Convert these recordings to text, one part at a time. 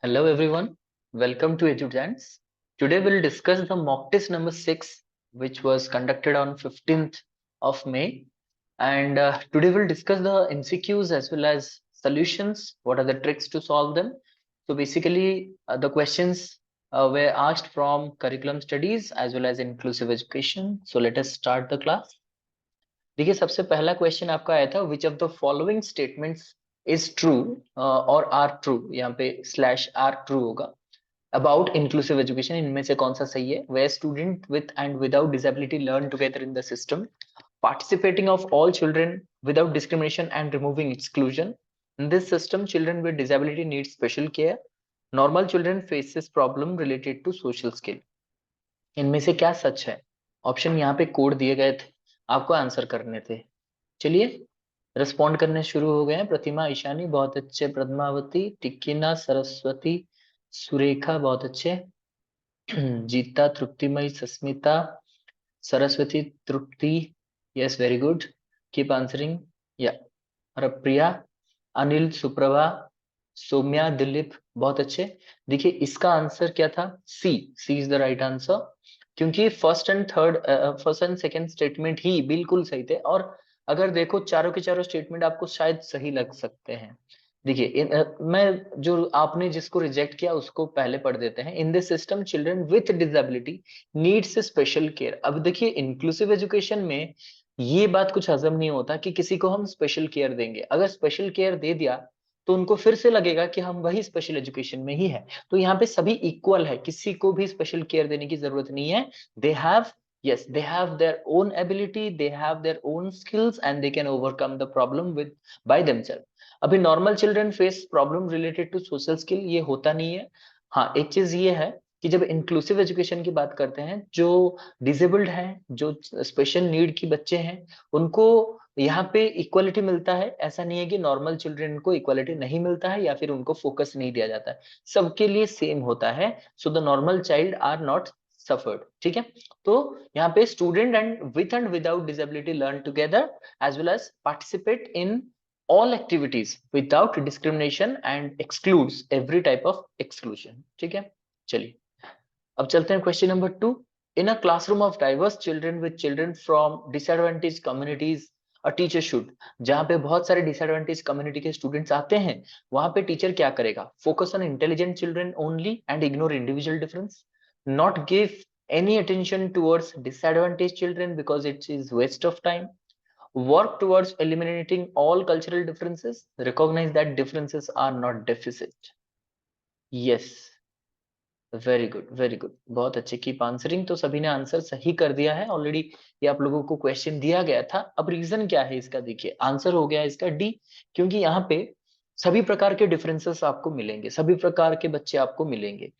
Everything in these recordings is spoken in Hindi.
Hello everyone, welcome to EduTrends. Today we'll discuss the mock test number 6 which was conducted on 15th of May, and today we'll discuss the MCQs as well as solutions, what are the tricks to solve them. So basically the questions were asked from curriculum studies as well as inclusive education. So let us start the class. देखिए सबसे पहला क्वेश्चन आपका आया था which of the following statements is true और आर ट्रू, यहाँ पे स्लैश आर ट्रू होगा अबाउट इंक्लूसिव एजुकेशन, इनमें से कौन सा सही है। Where student with and without disability learn together in the system, participating of all children without discrimination and removing exclusion. In this system, children with disability need special care. Normal children faces problem related to social skill. इनमें से क्या सच है? ऑप्शन यहाँ पे कोड दिए गए थे, आपको आंसर करने थे। चलिए रिस्पॉन्ड करने शुरू हो गए हैं। प्रतिमा, ईशानी बहुत अच्छे, पद्मावती, टिक्कीना, सरस्वती, सुरेखा बहुत अच्छे, Jeeta, Triptimayee, Sasmita, Saraswati, Tripti, yes very good, keep answering या प्रिया, अनिल, सुप्रभा, सौम्या, दिलीप बहुत अच्छे। देखिए इसका आंसर क्या था, सी, सी इज द राइट आंसर, क्योंकि फर्स्ट एंड सेकंड स्टेटमेंट ही बिल्कुल सही थे। और अगर देखो चारों के चारों स्टेटमेंट आपको शायद सही लग सकते हैं। देखिए मैं जो आपने जिसको रिजेक्ट किया उसको पहले पढ़ देते हैं। In this system children with disability needs special care. अब देखिए इंक्लूसिव एजुकेशन में ये बात कुछ हजम नहीं होता कि किसी को हम स्पेशल केयर देंगे। अगर स्पेशल केयर दे दिया तो उनको फिर से लगेगा कि हम वही स्पेशल एजुकेशन में ही है। तो यहाँ पे सभी इक्वल है, किसी को भी स्पेशल केयर देने की जरूरत नहीं है। They have, yes, they have their own ability, they have their own skills and they can overcome the problem with by themselves. अभी normal children face problem related to social skill, ये होता नहीं है। हाँ एक चीज ये है कि जब इंक्लूसिव एजुकेशन की बात करते हैं, जो डिसेबल्ड हैं, जो स्पेशल नीड की बच्चे हैं, उनको यहाँ पे इक्वालिटी मिलता है। ऐसा नहीं है कि नॉर्मल चिल्ड्रन को इक्वालिटी नहीं मिलता है या फिर उनको फोकस नहीं दिया जाता है, सबके लिए सेम होता है। So the normal child are not suffered, ठीक है। तो यहाँ पे student and without disability learn together as well as participate in all activities without discrimination and excludes every type of exclusion, ठीक है। चलिए अब चलते हैं question number 2। In a classroom of diverse children with children from disadvantage communities, a teacher should, जहां पे बहुत सारे डिसएडवांटेज कम्युनिटी के स्टूडेंट्स आते हैं, वहां पे टीचर क्या करेगा? Focus on intelligent children only and ignore individual difference, not give any attention towards disadvantaged children because it is waste of time, work towards eliminating all cultural differences, recognize that differences are not deficit. Yes, very good very good, बहुत अच्छे, कीप आंसरिंग। तो सभी ने आंसर सही कर दिया है ऑलरेडी, ये आप लोगों को क्वेश्चन दिया गया था। अब रीजन क्या है इसका, देखिए आंसर हो गया इसका डी, क्योंकि यहाँ पे सभी प्रकार के डिफरेंसेस आपको मिलेंगे, सभी प्रकार के बच्चे आपको मिलेंगे।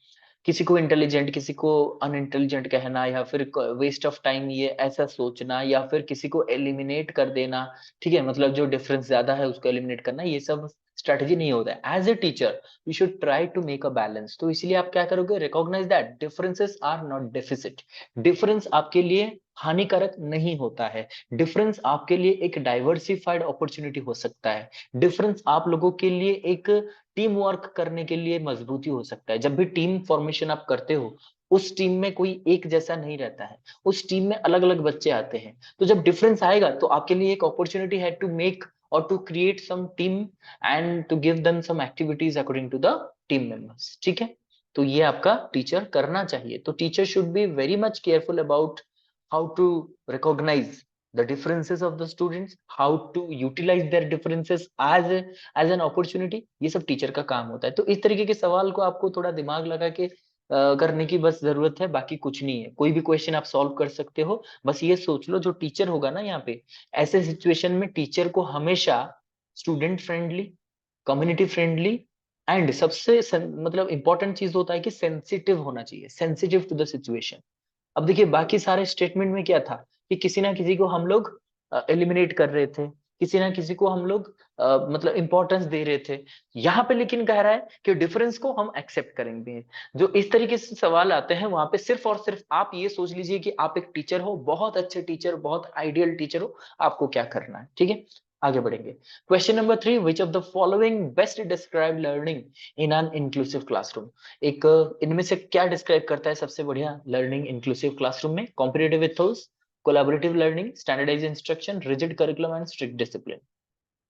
किसी को इंटेलिजेंट, किसी को अनइंटेलिजेंट कहना, या फिर वेस्ट ऑफ टाइम ये ऐसा सोचना, या फिर किसी को एलिमिनेट कर देना, ठीक है, मतलब जो डिफरेंस ज्यादा है उसको एलिमिनेट करना, ये सब स्ट्रेटजी नहीं होता है। As a teacher you should try to make a balance. तो इसलिए आप क्या करोगे, recognise that differences are not deficit. Difference आपके लिए हानिकारक नहीं होता है, डिफरेंस आपके लिए एक डाइवर्सिफाइड अपॉर्चुनिटी हो सकता है, डिफरेंस आप लोगों के लिए एक टीम वर्क करने के लिए मजबूती हो सकता है। जब भी टीम फॉर्मेशन आप करते हो, उस टीम में कोई एक जैसा नहीं रहता है, उस टीम में अलग अलग बच्चे आते हैं। तो जब डिफरेंस आएगा तो आपके लिए एक अपॉर्चुनिटी है टू मेक और to create some team and to give them some activities according to the team members, ठीक है। तो ये आपका टीचर करना चाहिए। तो teacher should be very much careful about how to recognize the differences of the students, how to utilize their differences as an opportunity, ये सब टीचर का काम होता है। तो इस तरीके के सवाल को आपको थोड़ा दिमाग लगा के करने की बस जरूरत है, बाकी कुछ नहीं है। कोई भी क्वेश्चन आप सॉल्व कर सकते हो, बस ये सोच लो जो टीचर होगा ना यहाँ पे, ऐसे सिचुएशन में टीचर को हमेशा student friendly, community friendly and सबसे मतलब इंपॉर्टेंट चीज होता है कि सेंसिटिव होना चाहिए, सेंसिटिव टू द सिचुएशन। अब देखिए बाकी सारे स्टेटमेंट में क्या था कि किसी ना किसी को हम लोग एलिमिनेट कर रहे थे, किसी ना किसी को हम लोग मतलब इंपॉर्टेंस दे रहे थे। यहाँ पे लेकिन कह रहा है कि डिफरेंस को हम एक्सेप्ट करेंगे। जो इस तरीके से सवाल आते हैं वहां पे सिर्फ और सिर्फ आप ये सोच लीजिए कि आप एक टीचर हो, बहुत अच्छे टीचर, बहुत आइडियल टीचर हो, आपको क्या करना है, ठीक है। आगे बढ़ेंगे। Question number 3, which of the following best describe learning in an inclusive classroom. एक इनमें से क्या डिस्क्राइब करता है सबसे बढ़िया लर्निंग इंक्लूसिव क्लासरूम में? Competitive ethos, collaborative learning, standardise instruction, rigid curriculum and strict discipline.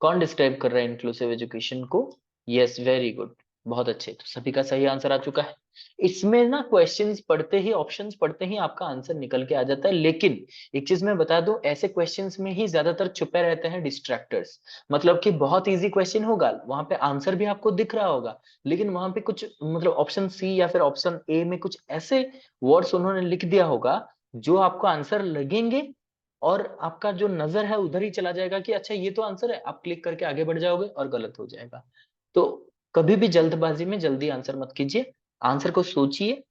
कौन डिस्क्राइब कर रहा है इंक्लूसिव एजुकेशन को? यस, वेरी गुड, बहुत अच्छे। तो सभी का सही आंसर आ चुका है। इसमें ना क्वेश्चंस पढ़ते ही, ऑप्शंस पढ़ते ही आपका आंसर निकल के आ जाता है, लेकिन एक चीज मैं बता दूं, ऐसे क्वेश्चंस में ही ज्यादातर छुपे रहते हैं डिस्ट्रैक्टर्स। मतलब कि बहुत इजी क्वेश्चन होगा, वहां पे आंसर भी आपको दिख रहा होगा, लेकिन वहां पे कुछ मतलब ऑप्शन सी या फिर ऑप्शन ए में कुछ ऐसे वर्ड्स उन्होंने लिख दिया होगा जो आपको आंसर लगेंगे, और आपका जो नजर है उधर ही चला जाएगा कि अच्छा ये तो आंसर है, आप क्लिक करके आगे बढ़ जाओगे और गलत हो जाएगा। तो कभी भी जल्दबाजी में जल्दी आंसर मत कीजिए, आंसर को सोचिए,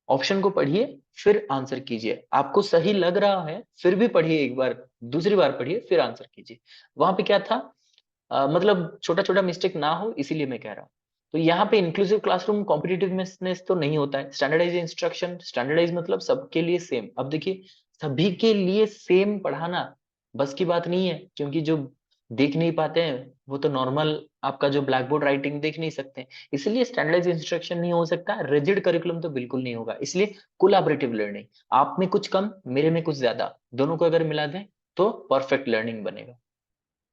ऑप्शन को पढ़िए, फिर आंसर कीजिए। आपको सही लग रहा है फिर भी पढ़िए, एक बार दूसरी बार पढ़िए, फिर आंसर कीजिए। वहां पे क्या था, मतलब छोटा छोटा मिस्टेक ना हो, इसीलिए मैं कह रहा हूँ। तो यहाँ पे इंक्लूसिव क्लासरूम कॉम्पिटिटिवनेस तो नहीं होता है। स्टैंडर्डाइज इंस्ट्रक्शन, स्टैंडर्डाइज मतलब सबके लिए सेम। अब देखिए, सभी के लिए सेम पढ़ाना बस की बात नहीं है, क्योंकि जो देख नहीं पाते हैं वो तो नॉर्मल आपका जो ब्लैक बोर्ड राइटिंग देख नहीं सकते हैं, इसलिए स्टैंडर्डाइज इंस्ट्रक्शन नहीं हो सकता। रिजिड करिकुलम तो बिल्कुल नहीं होगा, इसलिए कोलैबोरेटिव लर्निंग, आप में कुछ कम, मेरे में कुछ ज्यादा, दोनों को अगर मिला दें तो परफेक्ट लर्निंग बनेगा।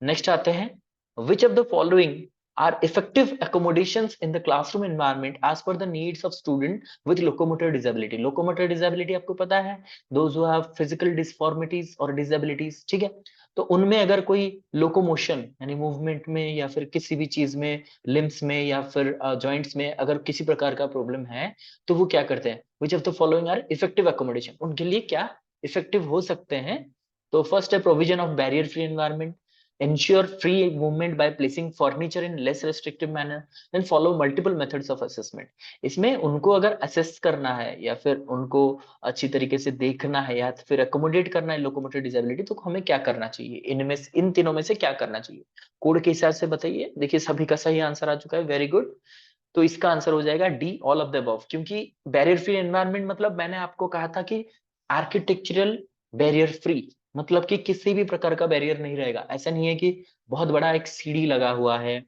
नेक्स्ट आते हैं, which of the following are effective accommodations in the classroom environment as per the needs of student with locomotor disability। locomotor disability आपको पता है, those who have physical disformities और disabilities, ठीक है। तो उनमें अगर कोई लोकोमोशन यानी मूवमेंट में या फिर किसी भी चीज में, लिम्स में या फिर जॉइंट्स में अगर किसी प्रकार का प्रॉब्लम है, तो वो क्या करते हैं? Which of the following are effective accommodation, उनके लिए क्या इफेक्टिव हो सकते हैं? तो फर्स्ट है provision of barrier free environment, ensure free movement by placing furniture in less restrictive manner, then follow multiple methods of assessment। इसमें उनको अगर असेस करना है या फिर उनको अच्छी तरीके से देखना है या फिर अकोमोडेट करना है लोकोमोटर डिसेबिलिटी, तो हमें क्या करना चाहिए? इनमें इन तीनों में से क्या करना चाहिए? कोड के हिसाब से बताइए। देखिए सभी का सही आंसर आ चुका है, वेरी गुड। तो इसका आंसर हो जाएगा D, all of the above. क्योंकि बैरियर फ्री एनवायरनमेंट मतलब मैंने आपको कहा था कि आर्किटेक्चरल बैरियर फ्री, मतलब कि किसी भी प्रकार का बैरियर नहीं रहेगा। ऐसा नहीं है कि बहुत बड़ा एक सीढ़ी लगा हुआ है,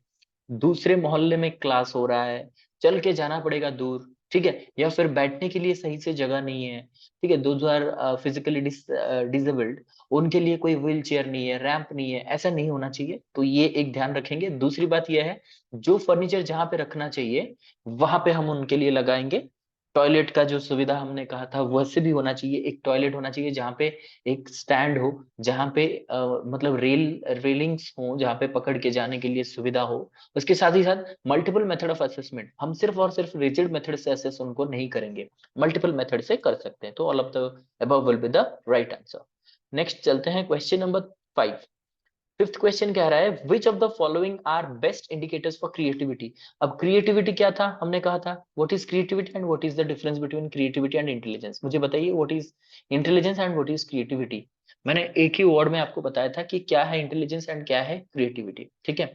दूसरे मोहल्ले में क्लास हो रहा है, चल के जाना पड़ेगा दूर, ठीक है, या फिर बैठने के लिए सही से जगह नहीं है, ठीक है, दोज आर फिजिकली डिसेबल्ड, उनके लिए कोई व्हील चेयर नहीं है, रैंप नहीं है, ऐसा नहीं होना चाहिए। तो ये एक ध्यान रखेंगे। दूसरी बात यह है, जो फर्नीचर जहां पे रखना चाहिए वहां पे हम उनके लिए लगाएंगे। टॉयलेट का जो सुविधा हमने कहा था वैसे भी होना चाहिए, एक टॉयलेट होना चाहिए जहाँ पे एक स्टैंड हो, जहाँ पे मतलब रेलिंग्स हो, जहाँ पे पकड़ के जाने के लिए सुविधा हो। उसके साथ ही साथ मल्टीपल मेथड ऑफ असेसमेंट, हम सिर्फ और सिर्फ रिजिड मेथड से असेस उनको नहीं करेंगे, मल्टीपल मेथड से कर सकते हैं। तो all of the above will be the right answer. Next चलते हैं क्वेश्चन नंबर 5। फिफ्थ क्वेश्चन कह रहा है, which of the following are best indicators for creativity. अब क्रिएटिविटी क्या था, हमने कहा था what is creativity and what is the difference between creativity and intelligence. मुझे बताइए what is intelligence and what is creativity. मैंने एक ही वर्ड में आपको बताया था कि क्या है इंटेलिजेंस एंड क्या है क्रिएटिविटी, ठीक है।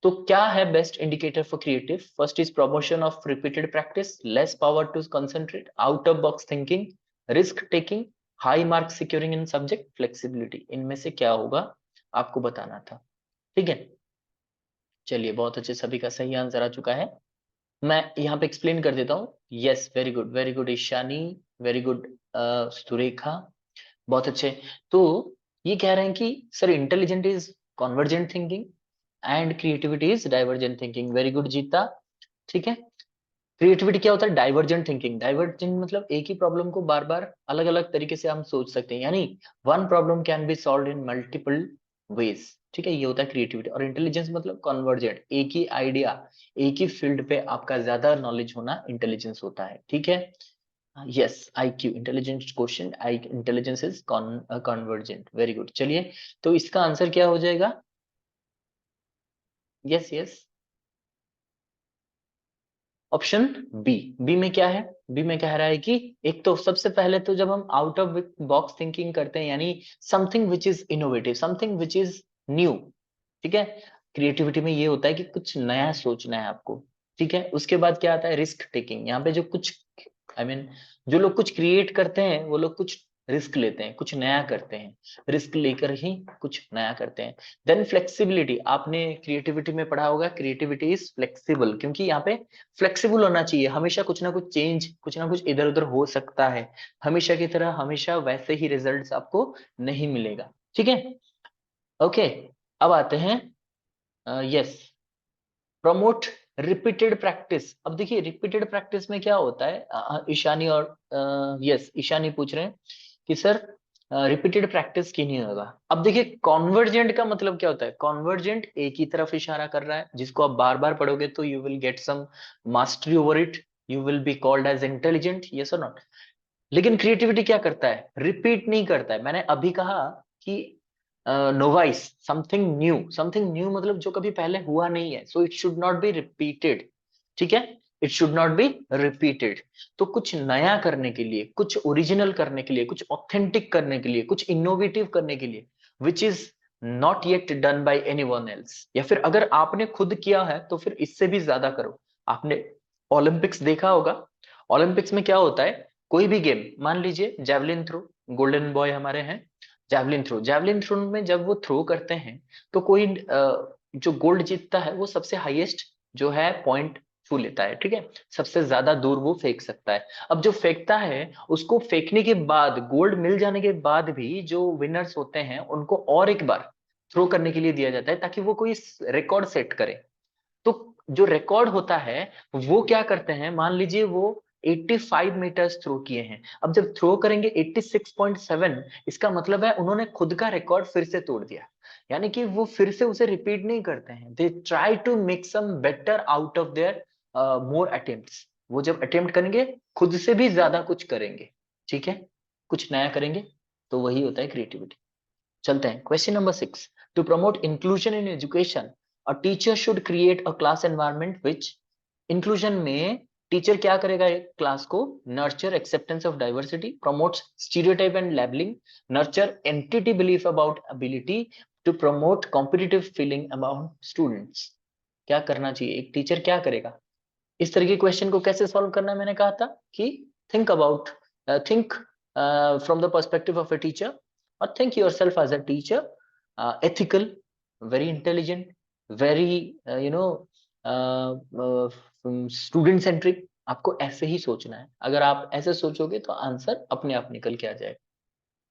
तो क्या है best indicator for creative? First is promotion of repeated practice, less power to concentrate, out of box thinking, risk taking, high mark securing in subject, flexibility. इनमें से क्या होगा आपको बताना था, ठीक है। चलिए बहुत अच्छे, सभी का सही आंसर आ चुका है। मैं यहाँ पे एक्सप्लेन कर देता हूँ। Yes, very good Ishani, very good Surekha, बहुत अच्छे। तो ये कह रहे हैं कि sir intelligent is convergent thinking and creativity is divergent thinking. Very good जीता, ठीक है। क्रिएटिविटी क्या होता है? Divergent thinking. डाइवर्जेंट मतलब एक ही प्रॉब्लम को बार बार अलग अलग तरीके से हम सोच सकते हैं, यानी one problem can be solve in multiple ways, ठीक है, ये होता है क्रिएटिविटी। और इंटेलिजेंस मतलब कन्वर्जेंट, एक ही आइडिया, एक ही फील्ड पे आपका ज्यादा नॉलेज होना इंटेलिजेंस होता है, ठीक है। Yes, IQ, intelligence question, I intelligence is convergent, very good. चलिए, तो इसका आंसर क्या हो जाएगा? Yes yes, option B. B में क्या है? बी में कह रहा है कि एक तो सबसे पहले तो जब हम आउट ऑफ बॉक्स थिंकिंग करते हैं, यानी something which is innovative, something which is new, ठीक है। क्रिएटिविटी में ये होता है कि कुछ नया सोचना है आपको, ठीक है। उसके बाद क्या आता है? Risk taking. यहाँ पे जो कुछ, आई मीन जो लोग कुछ क्रिएट करते हैं वो लोग कुछ रिस्क लेते हैं, कुछ नया करते हैं, रिस्क लेकर ही कुछ नया करते हैं। देन फ्लेक्सिबिलिटी, आपने क्रिएटिविटी में पढ़ा होगा, क्रिएटिविटी इज फ्लेक्सिबल, क्योंकि यहाँ पे फ्लेक्सिबल होना चाहिए, हमेशा कुछ ना कुछ चेंज, कुछ ना कुछ इधर उधर हो सकता है, हमेशा की तरह हमेशा वैसे ही रिजल्ट्स आपको नहीं मिलेगा। ठीक है, ओके। अब आते हैं यस, प्रमोट रिपीटेड प्रैक्टिस। अब देखिए रिपीटेड प्रैक्टिस में क्या होता है, ईशानी और यस ईशानी पूछ रहे हैं कि सर रिपीटेड प्रैक्टिस क्यों नहीं होगा। अब देखिए कॉन्वर्जेंट का मतलब क्या होता है, कॉन्वर्जेंट एक ही तरफ इशारा कर रहा है, जिसको आप बार बार पढ़ोगे तो you will get some mastery over it, you will be called as intelligent, yes और नॉट। लेकिन क्रिएटिविटी क्या करता है, रिपीट नहीं करता है। मैंने अभी कहा कि नोवाइस, समथिंग न्यू मतलब जो कभी पहले हुआ नहीं है, so it should not be repeated. ठीक है, it should not be repeated. तो कुछ नया करने के लिए, कुछ ओरिजिनल करने के लिए, कुछ ऑथेंटिक करने के लिए, कुछ इनोवेटिव करने के लिए, विच is not yet done by anyone else, या फिर अगर आपने खुद किया है तो फिर इससे भी ज्यादा करो। आपने ओलंपिक्स देखा होगा, ओलंपिक्स में क्या होता है, कोई भी गेम, मान लीजिए जेवलिन थ्रो, गोल्डन बॉय हमारे हैं, जेवलिन थ्रो में जब वो थ्रो करते हैं तो कोई जो गोल्ड जीतता है वो सबसे हाईएस्ट जो है पॉइंट छू लेता है। ठीक है, सबसे ज्यादा दूर वो फेंक सकता है। अब जो फेंकता है उसको फेंकने के बाद, गोल्ड मिल जाने के बाद भी जो विनर्स होते हैं उनको और एक बार थ्रो करने के लिए दिया जाता है, ताकि वो कोई रिकॉर्ड सेट करे। तो जो रिकॉर्ड होता है वो क्या करते हैं, मान लीजिए वो 85 मीटर्स थ्रो किए हैं, अब जब थ्रो करेंगे 86.7, इसका मतलब है उन्होंने खुद का रिकॉर्ड फिर से तोड़ दिया। यानी कि वो फिर से उसे रिपीट नहीं करते हैं, they try to make some better out of their more attempts. वो जब अटेम्प्ट करेंगे खुद से भी ज्यादा कुछ करेंगे। ठीक है, कुछ नया करेंगे, तो वही होता है क्रिएटिविटी। चलते हैं question number 6। To promote inclusion in education, a teacher should create a class environment which, inclusion में टीचर क्या करेगा, एक क्लास को nurture acceptance of diversity, promotes stereotype and labelling, nurture entity belief about ability, to promote competitive feeling about students. क्या करना चाहिए, एक टीचर क्या करेगा, इस तरह के क्वेश्चन को कैसे सॉल्व करना है, मैंने कहा था कि think about, think from the perspective of a teacher, और think yourself as a teacher, ethical, very intelligent, very you know student centric. आपको ऐसे ही सोचना है, अगर आप ऐसे सोचोगे तो आंसर अपने आप निकल के आ जाएगा।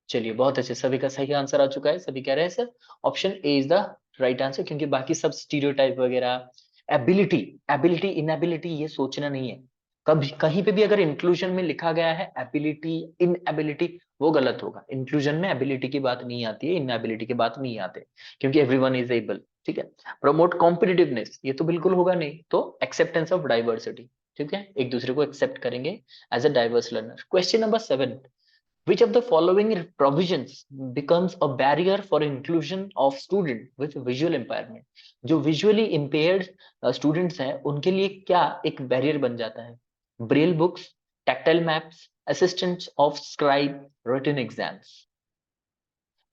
चलिए बहुत अच्छे, सभी का सही आंसर आ चुका है, सभी कह रहे हैं sir option A is the right answer, क्योंकि बाकी सब स्टीरियोटाइप वगैरह, एबिलिटी, एबिलिटी इनएबिलिटी ये सोचना नहीं है। कभी कहीं पे भी अगर इंक्लूजन में लिखा गया है एबिलिटी इनएबिलिटी, वो गलत होगा। इंक्लूजन में एबिलिटी की बात नहीं आती है, इनएबिलिटी की बात नहीं आते, क्योंकि एवरीवन इज एबल। ठीक है, प्रमोट कॉम्पिटिटिवनेस, ये तो बिल्कुल होगा नहीं, तो एक्सेप्टेंस ऑफ डाइवर्सिटी। ठीक है, एक दूसरे को एक्सेप्ट करेंगे as a diverse learner. Question number 7, which of the following provisions becomes a barrier for inclusion of student with visual impairment? जो visually impaired students हैं उनके लिए क्या एक barrier बन जाता है? Braille books, tactile maps, assistance of scribe, written exams.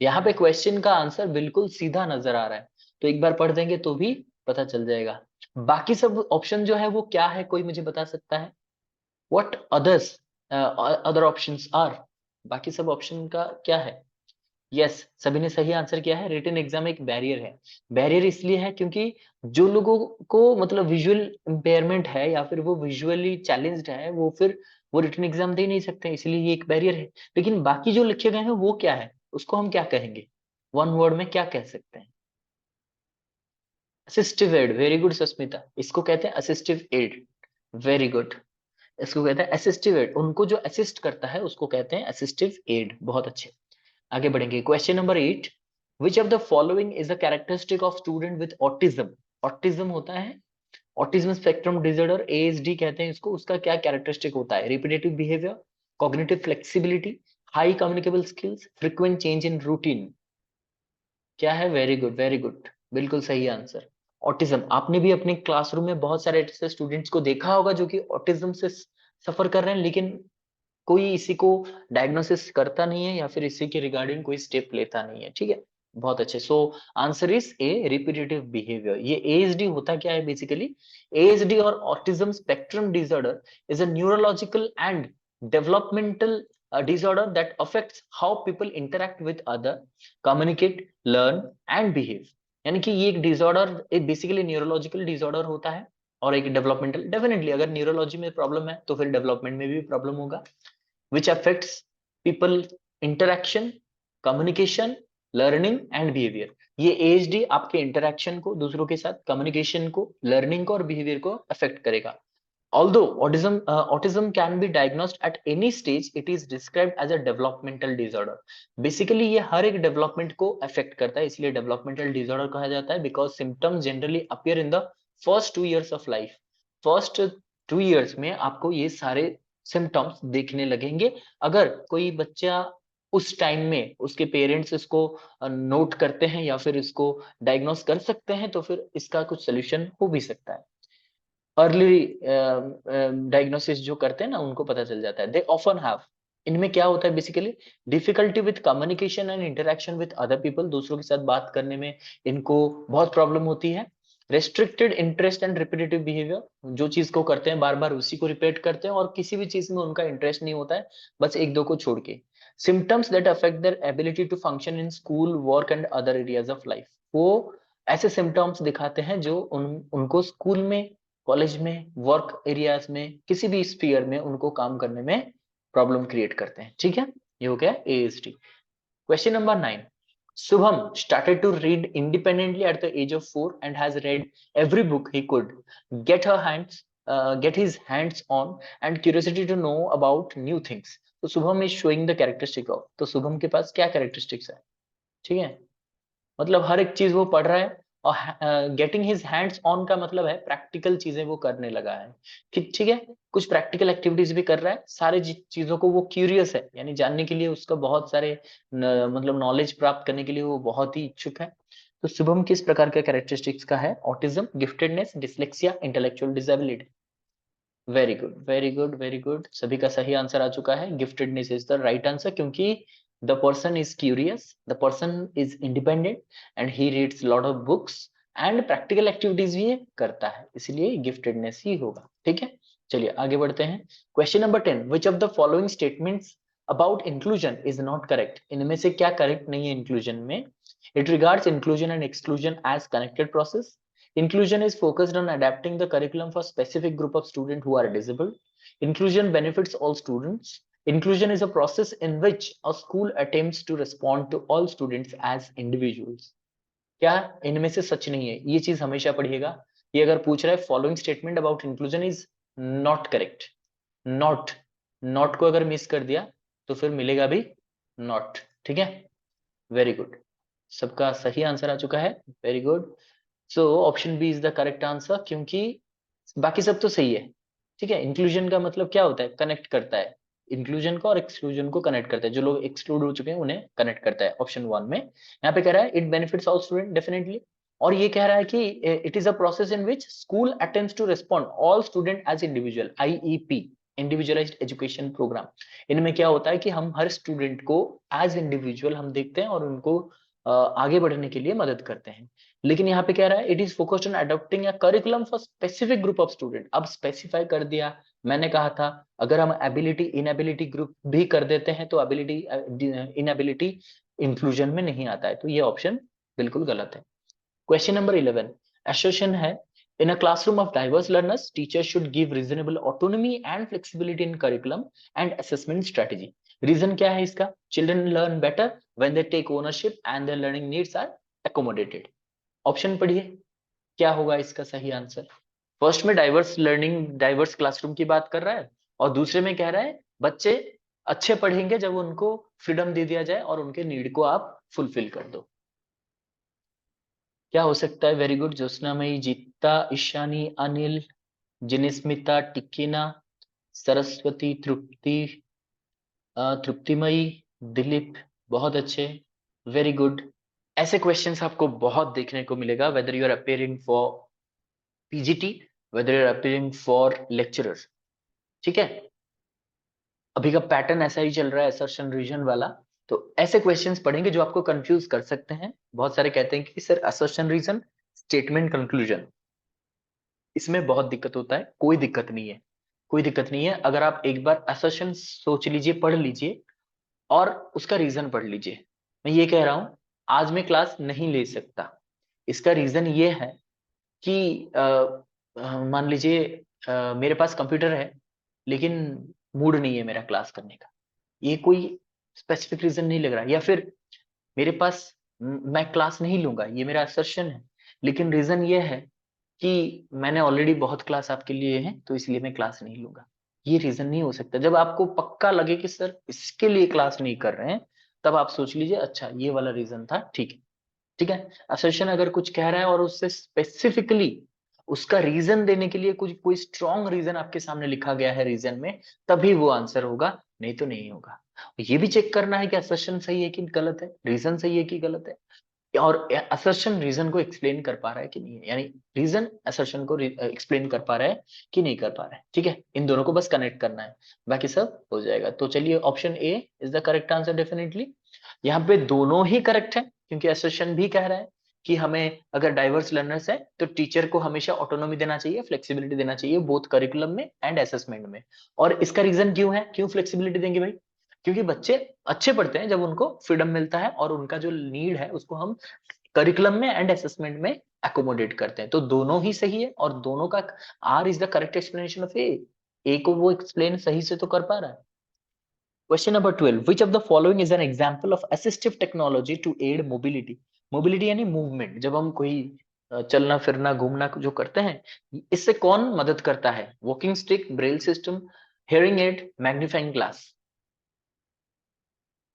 यहाँ पे क्वेश्चन का आंसर बिल्कुल सीधा नजर आ रहा है, तो एक बार पढ़ देंगे तो भी पता चल जाएगा। बाकी सब ऑप्शन जो है वो क्या है, कोई मुझे बता सकता है? What others other options are? बाकी सब ऑप्शन का क्या है? यस, सभी ने सही आंसर किया है, रिटन एग्जाम एक बैरियर है। बैरियर इसलिए है क्योंकि जो लोगों को मतलब विजुअल इम्पेयरमेंट है या फिर वो विजुअली चैलेंज्ड है, वो फिर वो रिटन एग्जाम दे नहीं सकते, इसलिए ये एक बैरियर है। लेकिन बाकी जो लिखे गए हैं वो क्या है, उसको हम क्या कहेंगे, वन वर्ड में क्या कह सकते हैं? Assistive aid, very good Sasmita, इसको कहते हैं असिस्टिव एड, वेरी गुड। इसको कहते हैं असिस्टिव एड, उनको जो असिस्ट करता है उसको कहते हैं असिस्टिव एड। बहुत अच्छे, आगे बढ़ेंगे। Question number 8, which of the following is the characteristic of student with autism? Autism होता है ऑटिज्म स्पेक्ट्रम डिसऑर्डर, एएसडी कहते हैं इसको, उसका क्या कैरेक्टरिस्टिक होता है? Repetitive behaviour, cognitive flexibility, high communicable skills, frequent change in routine. क्या है? वेरी गुड, वेरी गुड, बिल्कुल सही आंसर। ऑटिज्म, आपने भी अपने क्लासरूम में बहुत सारे ऐसे स्टूडेंट्स को देखा होगा जो कि ऑटिज्म से सफर कर रहे हैं, लेकिन कोई इसी को डायग्नोसिस करता नहीं है या फिर इसी के रिगार्डिंग कोई स्टेप लेता नहीं है। ठीक है, बहुत अच्छे। सो answer is a, repetitive behaviour. ये एएसडी होता क्या है बेसिकली? एएसडी और autism spectrum disorder is a neurological and developmental disorder that affects how people interact with other, communicate, learn and behave. यानी कि ये एक डिसऑर्डर एक बेसिकली न्यूरोलॉजिकल डिसऑर्डर होता है और एक डेवलपमेंटल, डेफिनेटली अगर न्यूरोलॉजी में प्रॉब्लम है तो फिर डेवलपमेंट में भी प्रॉब्लम होगा, which affects people interaction, communication, learning and behavior. ये ASD आपके इंटरेक्शन को दूसरों के साथ, कम्युनिकेशन को, लर्निंग को और बिहेवियर को अफेक्ट करेगा. Although autism can be diagnosed at any stage, it is described as a developmental disorder. Basically ये हर एक डेवलपमेंट को अफेक्ट करता है, इसलिए डेवलपमेंटल डिसऑर्डर कहा जाता है, because symptoms generally appear in the first 2 years of life. First 2 years में आपको ये सारे सिम्टम्स देखने लगेंगे. अगर कोई बच्चा उस टाइम में उसके पेरेंट्स इसको नोट करते हैं या फिर इसको डायग्नोस कर सकते हैं तो फिर इसका कुछ सोल्यूशन हो भी सकता है. अर्ली डायग्नोसिस जो करते हैं ना उनको पता चल जाता है. दे ऑफन हैव, इनमें क्या होता है basically, difficulty with communication and interaction with other people, दूसरों के साथ बात करने में इनको बहुत प्रॉब्लम होती है. Restricted interest and repetitive behaviour, जो चीज को करते हैं बार बार उसी को रिपीट करते हैं और किसी भी चीज में उनका इंटरेस्ट नहीं होता है, बस एक दो को छोड़ के. Symptoms that affect their ability to function in school, work and other areas of life. वो ऐसे सिम्टम्स दिखाते हैं जो उनको स्कूल में, कॉलेज में, वर्क एरियाज में, किसी भी स्फीयर में उनको काम करने में प्रॉब्लम क्रिएट करते हैं. ठीक है, ये हो गया ASD. Question number 9. Subham started to read independently at the age of 4 and has read every book he could get his hands on and curiosity to know about new things. तो Subham is showing the characteristic of, तो Subham के पास क्या characteristics है? ठीक है, मतलब हर एक चीज वो पढ़ रहा है और गेटिंग हिज हैंड्स ऑन का मतलब है प्रैक्टिकल चीजें वो करने लगा है. ठीक है, कुछ प्रैक्टिकल एक्टिविटीज भी कर रहा है, सारे चीजों को वो क्यूरियस है, यानी जानने के लिए उसका बहुत सारे मतलब नॉलेज प्राप्त करने के लिए वो बहुत ही इच्छुक है. तो शुभम किस प्रकार का कैरेक्टरिस्टिक्स का है? Autism, giftedness, dyslexia, intellectual disability. Very good, very good, very good. सभी का सही आंसर आ चुका है. Giftedness is the right answer, क्योंकि the person is curious, the person is independent and he reads lot of books and practical activities भी ये करता है, इसलिए गिफ्टेडनेस ही होगा. ठीक है, चलिए आगे बढ़ते हैं. Question number 10. Which of the following statements about inclusion is not correct? इनमें से क्या करेक्ट नहीं है इंक्लूजन में? It regards inclusion and exclusion as connected process. Inclusion is focused on adapting the curriculum for specific group of students who are disabled. Inclusion benefits all students. Inclusion is a process in which a school attempts to respond to all students as individuals. क्या इनमें से सच नहीं है? ये चीज हमेशा पढ़िएगा. ये अगर पूछ रहा है following statement about inclusion is not correct, not को अगर मिस कर दिया तो फिर मिलेगा भी नॉट. ठीक है, वेरी गुड. सबका सही आंसर आ चुका है. Very good. So option B is the correct answer, क्योंकि बाकी सब तो सही है. ठीक है, इंक्लूजन का मतलब क्या होता है? कनेक्ट करता है. इंक्लूजन को और एक्सक्लूजन को कनेक्ट करता है, जो लोग एक्सक्लूड हो चुके हैं उन्हें कनेक्ट करता है. ऑप्शन 1 में यहाँ पे कह रहा है it benefits all student, definitely. और ये कह रहा है कि it is a process in which school attempts to respond all student as individual, IEP, individualised education programme. इनमें क्या होता है कि हम हर स्टूडेंट को एज इंडिविजुअल हम देखते हैं और उनको आगे बढ़ने के लिए मदद करते हैं. लेकिन यहाँ पे कह रहा है it is focused on adopting a curriculum for specific group of student. अब स्पेसिफाई कर दिया. मैंने कहा था अगर हम एबिलिटी इनएबिलिटी ग्रुप भी कर देते हैं तो एबिलिटी इनएबिलिटी इंक्लूजन में नहीं आता है, तो ये ऑप्शन बिल्कुल गलत है. Question number 11. एसोसिएशन है in a classroom of diverse learners, teachers should give reasonable autonomy and flexibility in curriculum and assessment strategy. Reason क्या है इसका? Children learn better when they take ownership and their learning needs are accommodated. Option पढ़िए, क्या होगा इसका सही आंसर? फर्स्ट में डाइवर्स लर्निंग, डाइवर्स क्लासरूम की बात कर रहा है और दूसरे में कह रहा है बच्चे अच्छे पढ़ेंगे जब उनको फ्रीडम दे दिया जाए और उनके नीड को आप फुलफिल कर दो. क्या हो सकता है? Very good. ज्योत्सनामयी, जीता, ईशानी, अनिल, जिनिस्मिता, टिकिना, सरस्वती, तृप्ति, तृप्तिमयी, दिलीप. बहुत अच्छे, वेरी गुड. ऐसे क्वेश्चंस आपको बहुत देखने को मिलेगा whether you are appearing for PGT, whether you're appearing for lecturer. ठीक है, अभी का पैटर्न ऐसा ही चल रहा है, असर्शन रीजन वाला. तो ऐसे क्वेश्चंस पढ़ेंगे जो आपको कंफ्यूज कर सकते हैं. बहुत सारे कहते हैं कि sir assertion reason, statement, conclusion, इसमें बहुत दिक्कत होता है. कोई दिक्कत नहीं है, कोई दिक्कत नहीं है. अगर आप एक बार असर्शन सोच लीजिए, पढ़ लीजिए, और उसका रीजन पढ़ लीजिए। मैं ये कह रहा हूं आज मैं क्लास नहीं ले सकता, इसका रीजन ये है कि मान लीजिए मेरे पास कंप्यूटर है लेकिन मूड नहीं है मेरा क्लास करने का, ये कोई स्पेसिफिक रीजन नहीं लग रहा। या फिर मेरे पास मैं क्लास नहीं लूंगा, ये मेरा असर्शन है, लेकिन रीजन ये है कि मैंने ऑलरेडी बहुत क्लास आपके लिए है तो इसलिए मैं क्लास नहीं लूंगा। ये रीजन नहीं हो सकता। जब आपको पक्का लगे कि सर इसके लिए क्लास नहीं कर रहे हैं, तब आप सोच लीजिए अच्छा ये वाला रीजन था, ठीक है। ठीक है, असर्शन अगर कुछ कह रहा है और उससे स्पेसिफिकली उसका रीजन देने के लिए कुछ कोई स्ट्रॉन्ग रीजन आपके सामने लिखा गया है रीजन में, तभी वो आंसर होगा, नहीं तो नहीं होगा। ये भी चेक करना है कि असर्शन सही है कि गलत है, रीजन सही है कि गलत है, और असर्शन रीजन को एक्सप्लेन कर पा रहा है कि नहीं है, यानी रीजन असर्शन को एक्सप्लेन कर पा रहा है कि नहीं कर पा रहा है। ठीक है, इन दोनों को बस कनेक्ट करना है, बाकी सब हो जाएगा। तो चलिए option A is the correct answer definitely. यहाँ पे दोनों ही करेक्ट है, क्योंकि असर्शन भी कह रहा है कि हमें अगर डाइवर्स लर्नर्स है तो टीचर को हमेशा ऑटोनॉमी देना चाहिए, फ्लेक्सिबिलिटी देना चाहिए, बोथ करिकुलम में एंड असेसमेंट में। और इसका रीजन क्यों है, क्यों फ्लेक्सिबिलिटी देंगे भाई? क्योंकि बच्चे अच्छे पढ़ते हैं जब उनको फ्रीडम मिलता है और उनका जो नीड है उसको हम करिकुलम में एंड असेसमेंट में एकोमोडेट करते हैं। तो दोनों ही सही है और दोनों का R is the correct explanation of A को वो एक्सप्लेन सही से तो कर पा रहा है। Question number 12, which of the following is an example of assistive technology to aid mobility? Mobility यानी मूवमेंट, जब हम कोई चलना फिरना घूमना जो करते हैं, इससे कौन मदद करता है? Walking stick, Braille system, hearing aid, magnifying glass.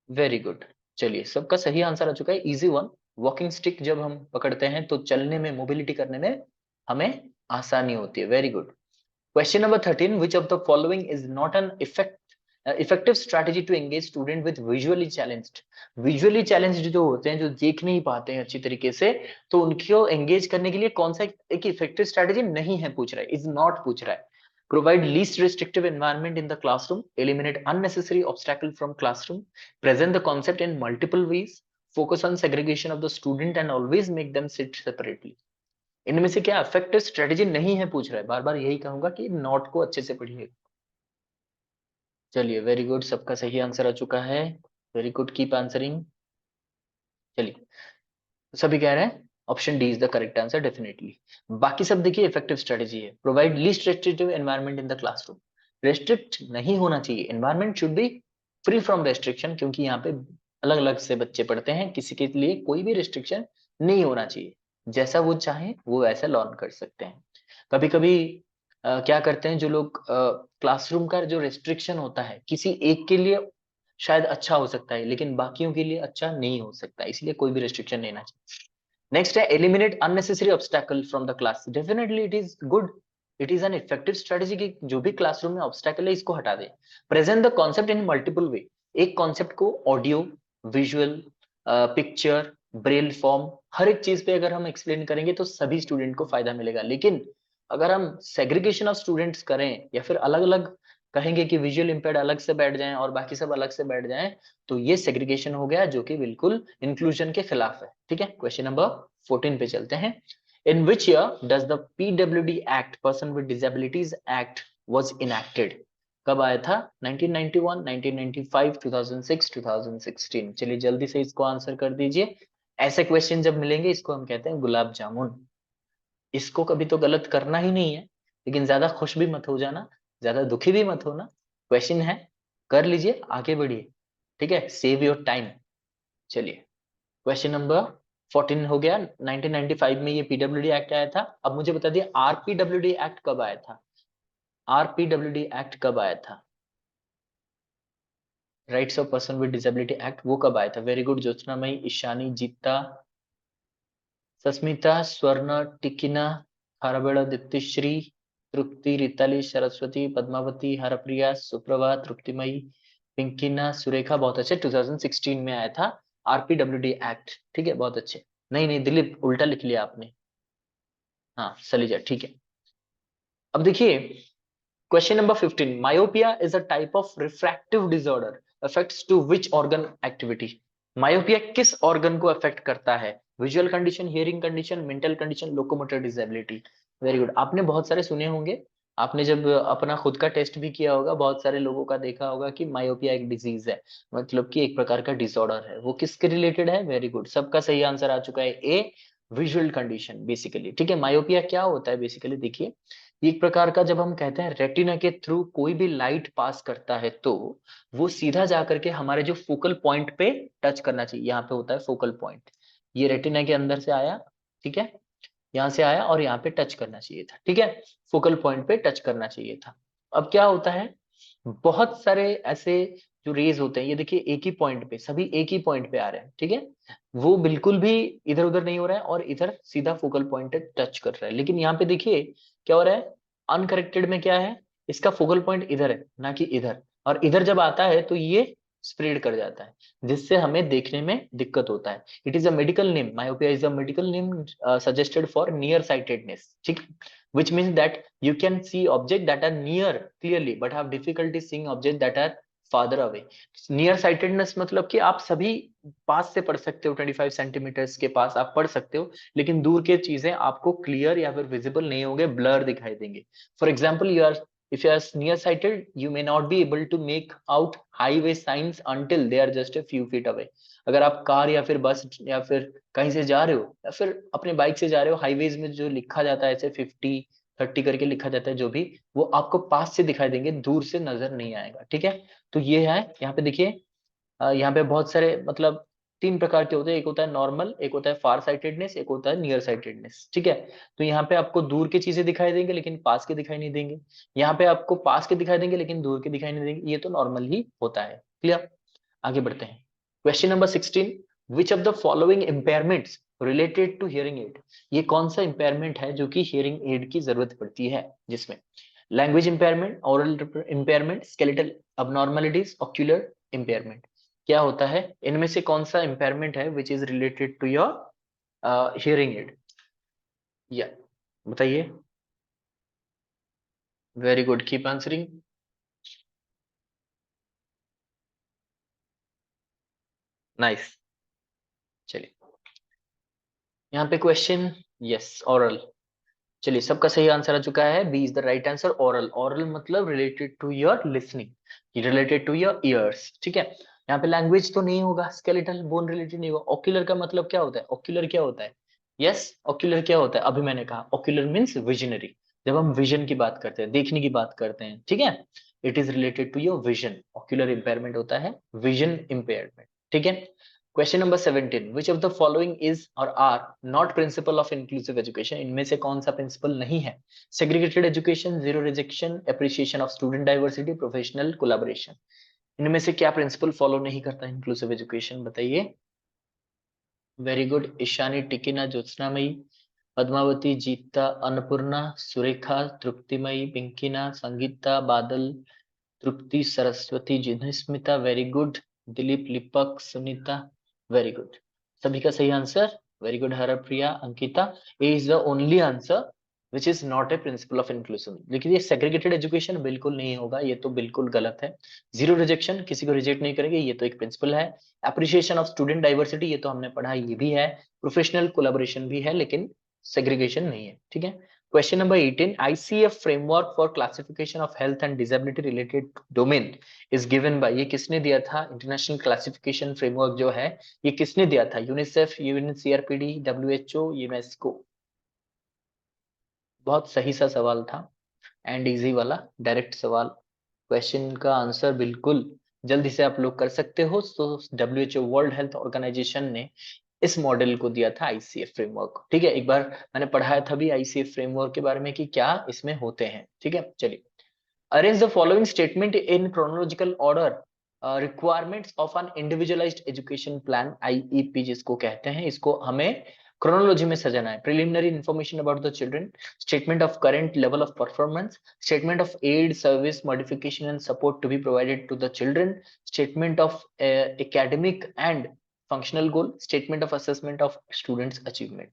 Very good. चलिए सबका सही आंसर आ चुका है, इजी वन। वॉकिंग स्टिक जब हम पकड़ते हैं तो चलने में, मोबिलिटी करने में हमें आसानी होती है। Very good. Question number 13, which of the following is not an effective strategy to engage student with visually challenged? Visually challenged जो होते हैं, जो देख नहीं पाते हैं अच्छी तरीके से, तो उनको एंगेज करने के लिए कौन सा एक इफेक्टिव स्ट्रेटेजी नहीं है पूछ रहा है, इज नॉट पूछ रहा है। Provide least restrictive environment in the classroom, eliminate unnecessary obstacle from classroom, present the concept in multiple ways, focus on segregation of the student and always make them sit separately। इनमें से क्या इफेक्टिव स्ट्रेटेजी नहीं है पूछ रहा है। बार बार यही कहूंगा कि नोट को अच्छे से पढ़िए। चलिए वेरी गुड, सबका सही आंसर आ चुका है। Very good, keep answering. चलिए सभी कह रहे हैं option D is the correct answer definitely. बाकी सब देखिए इफेक्टिव स्ट्रेटेजी है, provide least restrictive environment in the classroom. Restrict नहीं होना चाहिए, environment should be free from restriction, क्योंकि यहाँ पे अलग अलग से बच्चे पढ़ते हैं, किसी के लिए कोई भी रिस्ट्रिक्शन नहीं होना चाहिए। जैसा वो चाहे वो वैसा लर्न कर सकते हैं। कभी कभी क्या करते हैं जो लोग, क्लासरूम का जो रेस्ट्रिक्शन होता है किसी एक के लिए शायद अच्छा हो सकता है लेकिन बाकियों के लिए अच्छा नहीं हो सकता, इसलिए कोई भी रेस्ट्रिक्शन नहीं लेना चाहिए। नेक्स्ट है eliminate unnecessary obstacle from the class. Definitely it is good, it is an effective strategy कि जो भी क्लासरूम में ऑब्स्टैकल है इसको हटा दे। Present the concept in multiple way, एक कॉन्सेप्ट को audio, visual, picture, braille form, हर एक चीज पे अगर हम एक्सप्लेन करेंगे तो सभी स्टूडेंट को फायदा मिलेगा। लेकिन अगर हम सेग्रीगेशन ऑफ स्टूडेंट्स करें या फिर अलग अलग कहेंगे कि विजुअल इम्पेयर्ड अलग से बैठ जाएं और बाकी सब अलग से बैठ जाएं, तो ये सेग्रीगेशन हो गया जो कि बिल्कुल इंक्लूजन के खिलाफ है। ठीक है, क्वेश्चन नंबर 14 पे चलते हैं। In which year does the PWD act, person with disabilities act, was enacted? कब आया था? 1991, 1995, 2006, 2016। चलिए जल्दी से इसको आंसर कर दीजिए। ऐसे क्वेश्चन जब मिलेंगे इसको हम कहते हैं गुलाब जामुन। इसको कभी तो गलत करना ही नहीं है, लेकिन ज्यादा खुश भी मत हो जाना, ज्यादा दुखी भी मत होना। क्वेश्चन है, कर लीजिए, आगे बढ़िए। ठीक है, सेव योर टाइम। चलिए क्वेश्चन नंबर 14 हो गया। 1995 में ये पीडब्ल्यूडी एक्ट आया था। अब मुझे बता दिए आरपीडब्ल्यूडी एक्ट कब आया था? आरपीडब्ल्यूडी एक्ट कब आया था? Rights of person with disability act, वो कब आया था? वेरी गुड, ज्योत्सना मई, ईशानी, जीता, सस्मिता, स्वर्ण, टिकिना, हरबेड़ा, दीप्तिश्री, तृप्ति, रिताली, सरस्वती, पद्मावती, हरप्रिया, सुप्रभा, तृप्तिमयी, पिंकिना, सुरेखा। बहुत अच्छे, 2016 में आया था आरपीडब्ल्यूडी एक्ट। ठीक है, बहुत अच्छे। नहीं नहीं दिलीप, उल्टा लिख लिया आपने। हाँ सलीजा, ठीक है। अब देखिए question number 15, myopia is a type of refractive disorder, affects to which organ activity? Myopia किस ऑर्गन को अफेक्ट करता है? Visual condition, hearing condition, mental condition, locomotor disability. Very good, आपने बहुत सारे सुने होंगे आपने जब अपना खुद का टेस्ट भी किया होगा, बहुत सारे लोगों का देखा होगा कि मायोपिया एक डिजीज है, मतलब कि एक प्रकार का डिसऑर्डर है। वो किसके रिलेटेड है? वेरी गुड, सबका सही आंसर आ चुका है ए, विजुअल कंडीशन बेसिकली। ठीक है, मायोपिया क्या होता है बेसिकली, देखिए ये एक प्रकार का, जब हम कहते हैं रेटिना के थ्रू कोई भी लाइट पास करता है तो वो सीधा जा करके हमारे जो फोकल पॉइंट पे टच करना चाहिए। यहाँ पे होता है फोकल पॉइंट, ये रेटिना के अंदर से आया, ठीक है, यहाँ से आया और यहाँ पे टच करना चाहिए था। ठीक है, फोकल पॉइंट पे टच करना चाहिए था। अब क्या होता है, बहुत सारे ऐसे जो रेज होते हैं, ये देखिए एक ही पॉइंट पे, सभी एक ही पॉइंट पे आ रहे हैं। ठीक है, वो बिल्कुल भी इधर उधर नहीं हो रहा है और इधर सीधा फोकल पॉइंट टच कर रहा है। लेकिन यहाँ पे देखिए क्या हो रहा है, अनकरेक्टेड में क्या है, इसका फोकल पॉइंट इधर है ना कि इधर, और इधर जब आता है तो ये स्प्रेड कर जाता है, जिससे हमें देखने में दिक्कत होता है। It is a medical name, myopia is a medical name suggested for nearsightedness, ठीक, which means that you can see object that are near clearly but have difficulty seeing object that are farther away. Near sightedness मतलब कि आप सभी पास से पढ़ सकते हो, 25 सेंटीमीटर्स के पास आप पढ़ सकते हो, लेकिन दूर के चीजें आपको क्लियर या फिर विजिबल नहीं होंगे, ब्लर दिखाई देंगे। For example, you are, if you are near sighted, you may not be able to make out highway signs until they are just a few feet away. अगर आप कार या फिर बस या फिर कहीं से जा रहे हो या फिर अपने बाइक से जा रहे हो, हाईवेज में जो लिखा जाता है ऐसे 50-30 करके लिखा जाता है, जो भी, वो आपको पास से दिखाई देंगे, दूर से नजर नहीं आएगा। ठीक है, तो ये है, यहाँ पे देखिए यहाँ पे बहुत सारे मतलब तीन प्रकार के होते हैं, एक होता है नॉर्मल, एक होता है फार साइटेडनेस, एक होता है नियर साइटेडनेस। ठीक है, तो यहाँ पे आपको दूर की चीजें दिखाई देंगे लेकिन पास के दिखाई नहीं देंगे, यहाँ पे आपको पास के दिखाई देंगे लेकिन दूर के दिखाई नहीं देंगे। ये तो नॉर्मल ही होता है। क्लियर, आगे बढ़ते हैं। Question number 16, which of the following impairments related to hearing aid, ये कौन सा इम्पेयरमेंट है जो कि हियरिंग एड की जरूरत पड़ती है, जिसमें language impairment, oral impairment, skeletal abnormalities, ocular impairment, क्या होता है इनमें से कौन सा इम्पेयरमेंट है which is related to your hearing aid, या बताइए। Very good, keep answering. Nice, चलिए यहाँ पे क्वेश्चन, यस ओरल, चलिए सबका सही आंसर आ चुका है, B is the right answer. Oral, oral मतलब related to your listening, related to your ears. ठीक है, यहाँ पे लैंग्वेज तो नहीं होगा, स्केलेटल बोन रिलेटेड नहीं होगा। ऑक्यूलर का मतलब क्या होता है, ऑक्यूलर क्या होता है, यस ऑक्यूलर क्या होता है, अभी मैंने कहा ऑक्यूलर मीन्स विजनरी, जब हम विजन की बात करते हैं, देखने की बात करते हैं। ठीक है, it is related to your vision, ocular impairment होता है विजन इम्पेयरमेंट। ठीक है, question number 17, which of the following is or are not principle of inclusive education, इनमें से कौन सा प्रिंसिपल नहीं है, segregated education, zero rejection, appreciation of student diversity, professional collaboration, इनमें से क्या प्रिंसिपल फॉलो नहीं करता इंक्लूसिव एजुकेशन, बताइए। Very good, Ishani, Tikina, Jyotsnamayi, Padmavati, Jeeta, Annapurna, Surekha, Truptimayee, पिंकिना, Sangeeta, Badal, Tripti, Saraswati, Jinsmita, very good, Dilip, Lipak, Sunita, very good, सभी का सही answer. Very good, Harpriya, Ankita, A is the only answer which is not a principle of inclusive. लेकिन ये सेग्रीगेटेड एजुकेशन बिल्कुल नहीं होगा, ये तो बिल्कुल गलत है। जीरो रिजेक्शन, किसी को रिजेक्ट नहीं करेंगे, ये तो एक प्रिंसिपल है। अप्रिशिएशन ऑफ स्टूडेंट डाइवर्सिटी, ये तो हमने पढ़ा, ये भी है। प्रोफेशनल कोलैबोरेशन भी है, लेकिन सेग्रीगेशन नहीं है। ठीक है, question number 18, ICF framework for classification of health and disability related domain is given by, ये किसने दिया था, इंटरनेशनल क्लासिफिकेशन फ्रेमवर्क जो है ये किसने दिया था, यूनिसेफ, UNCRPD, WHO, यूनेस्को। बहुत सही सा सवाल था, एंड इजी वाला, डायरेक्ट सवाल। क्वेश्चन का आंसर बिल्कुल जल्दी से आप लोग कर सकते हो। तो WHO, वर्ल्ड हेल्थ ऑर्गेनाइजेशन ने इस मॉडल को दिया था ICF फ्रेमवर्क। ठीक है, एक बार मैंने पढ़ाया था भी ICF फ्रेमवर्क के बारे में कि क्या इसमें होते हैं। ठीक है, चलिए, arrange the following statement in chronological order, requirements of an individualised education plan, IEP जिसको कहते हैं, इसको हमें क्रोनोलॉजी में सजाना है। Preliminary information about the children, statement of current level of performance, statement of aid service modification and support to be provided to the children, statement of academic and functional goal, statement of assessment of students achievement.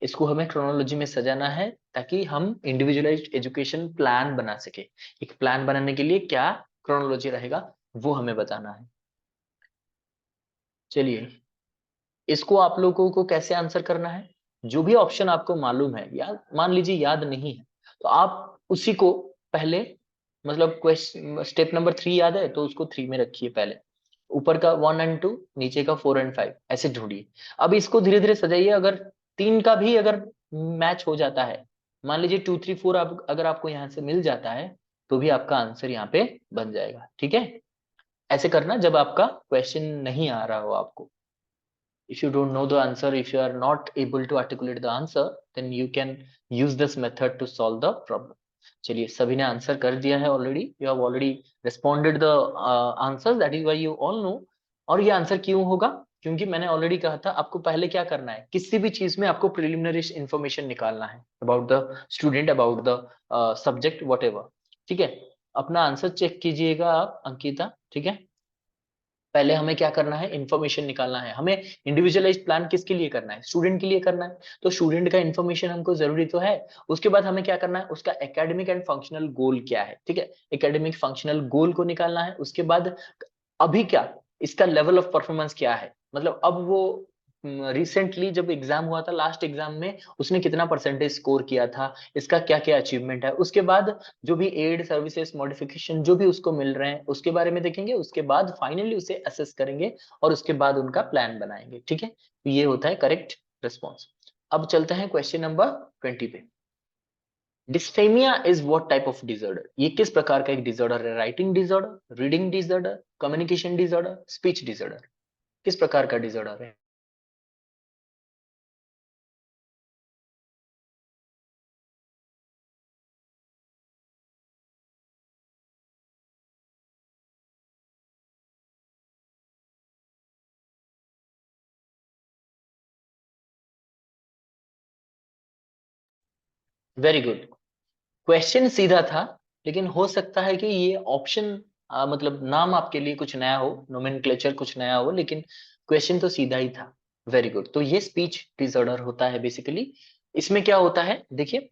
इसको हमें क्रोनोलॉजी में सजाना है ताकि हम इंडिविजुअलाइज्ड एजुकेशन प्लान बना सके। एक प्लान बनाने के लिए क्या क्रोनोलॉजी रहेगा वो हमें बताना है। चलिए, इसको आप लोगों को कैसे आंसर करना है, जो भी ऑप्शन आपको मालूम है, या मान लीजिए याद नहीं है, तो आप उसी को पहले, मतलब क्वेश्चन स्टेप नंबर 3 याद है तो उसको 3 में रखिए पहले, ऊपर का 1 एंड 2, नीचे का 4 एंड 5, ऐसे ढूंढिए। अब इसको धीरे धीरे सजाइए, अगर 3 का भी अगर मैच हो जाता है, मान लीजिए 2 3 4 आप अगर आपको यहाँ से मिल जाता है, तो भी आपका आंसर यहाँ पे बन जाएगा, ठीक है। ऐसे करना जब आपका क्वेश्चन नहीं आ रहा हो आपको। If you don't know the answer, if you are not able to articulate the answer, then you can use this method to solve the problem. चलिए, सभी ने आंसर कर दिया है already, you have already responded the answer, that is why you all know. और ये आंसर क्यों होगा, क्योंकि मैंने ऑलरेडी कहा था आपको पहले क्या करना है, किसी भी चीज में आपको प्रिलिमिनरी इंफॉर्मेशन निकालना है about the student, about the subject, what ever, ठीक है। अपना आंसर चेक कीजिएगा आप अंकिता, ठीक है। पहले हमें क्या करना है, इन्फॉर्मेशन निकालना है। हमें इंडिविजुअलाइज प्लान किसके लिए करना है, स्टूडेंट के लिए करना है, तो स्टूडेंट का इन्फॉर्मेशन हमको जरूरी तो है। उसके बाद हमें क्या करना है, उसका एकेडमिक एंड फंक्शनल गोल क्या है, ठीक है, एकेडमिक फंक्शनल गोल को निकालना है। उसके बाद अभी क्या इसका लेवल ऑफ परफॉर्मेंस क्या है, मतलब अब वो रिसेंटली जब एग्जाम हुआ था, लास्ट एग्जाम में उसने कितना परसेंटेज स्कोर किया था, इसका क्या क्या अचीवमेंट है। उसके बाद जो भी एड सर्विसेज मॉडिफिकेशन जो भी उसको मिल रहे हैं उसके बारे में देखेंगे। उसके बाद फाइनली उसे असेस करेंगे और उसके बाद उनका प्लान बनाएंगे, ठीक है। तो ये होता है करेक्ट रिस्पॉन्स। अब चलते हैं क्वेश्चन नंबर 20 पे। Dysphemia is what type of disorder, ये किस प्रकार का एक डिसऑर्डर है, writing disorder, reading disorder, communication disorder, speech disorder, किस प्रकार का डिसऑर्डर है। वेरी गुड, क्वेश्चन सीधा था, लेकिन हो सकता है कि ये ऑप्शन मतलब नाम आपके लिए कुछ नया हो, नोमेनक्लेचर कुछ नया हो, लेकिन क्वेश्चन तो सीधा ही था। वेरी गुड, तो ये स्पीच डिसऑर्डर होता है बेसिकली। इसमें क्या होता है देखिए,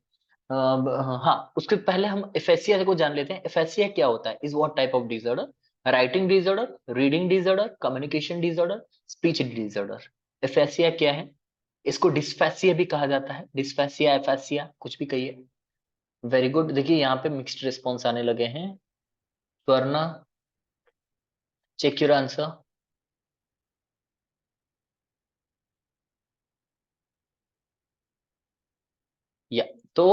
हाँ उसके पहले हम एफेसिया को जान लेते हैं। एफेसिया क्या होता है, is what type of disorder, writing disorder, reading disorder, communication disorder, speech disorder. Aphasia क्या है, इसको डिस्फेसिया भी कहा जाता है, डिस्फेसिया एफेसिया कुछ भी कहिए। वेरी गुड, देखिए यहाँ पे मिक्स्ड रिस्पॉन्स आने लगे हैं। Swarna, check your answer. या तो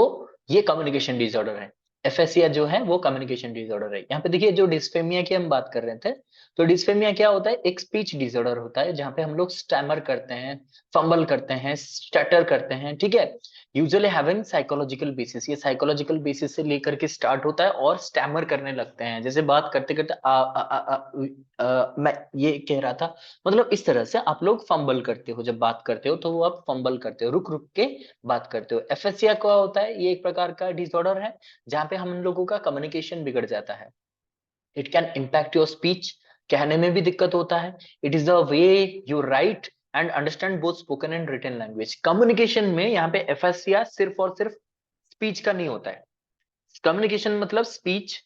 ये कम्युनिकेशन डिसऑर्डर है, एफएससिया जो है वो कम्युनिकेशन डिसऑर्डर है। यहाँ पे देखिए जो डिस्फेमिया की हम बात कर रहे थे, तो डिस्फेमिया क्या होता है, एक स्पीच डिसऑर्डर होता है जहाँ पे हम लोग स्टैमर करते हैं, फंबल करते हैं, स्टटर करते हैं, ठीक है। यूजुअली हैविंग साइकोलॉजिकल बेसिस, ये साइकोलॉजिकल बेसिस से लेकर के स्टार्ट होता है और स्टैमर करने लगते हैं, जैसे बात करते करते मैं ये कह रहा था, मतलब इस तरह से आप लोग फंबल करते हो, जब बात करते हो तो वो आप फंबल करते हो, रुक रुक के बात करते हो। एफएससिया क्या होता है, ये एक प्रकार का डिसऑर्डर है जहां पे हम लोगों का कम्युनिकेशन बिगड़ जाता है। It can impact your speech, कहने में भी दिक्कत होता है। It is the way you write and understand both spoken and written language. Communication में यहाँ पे एफएससिया सिर्फ और सिर्फ स्पीच का नहीं होता है। कम्युनिकेशन मतलब speech,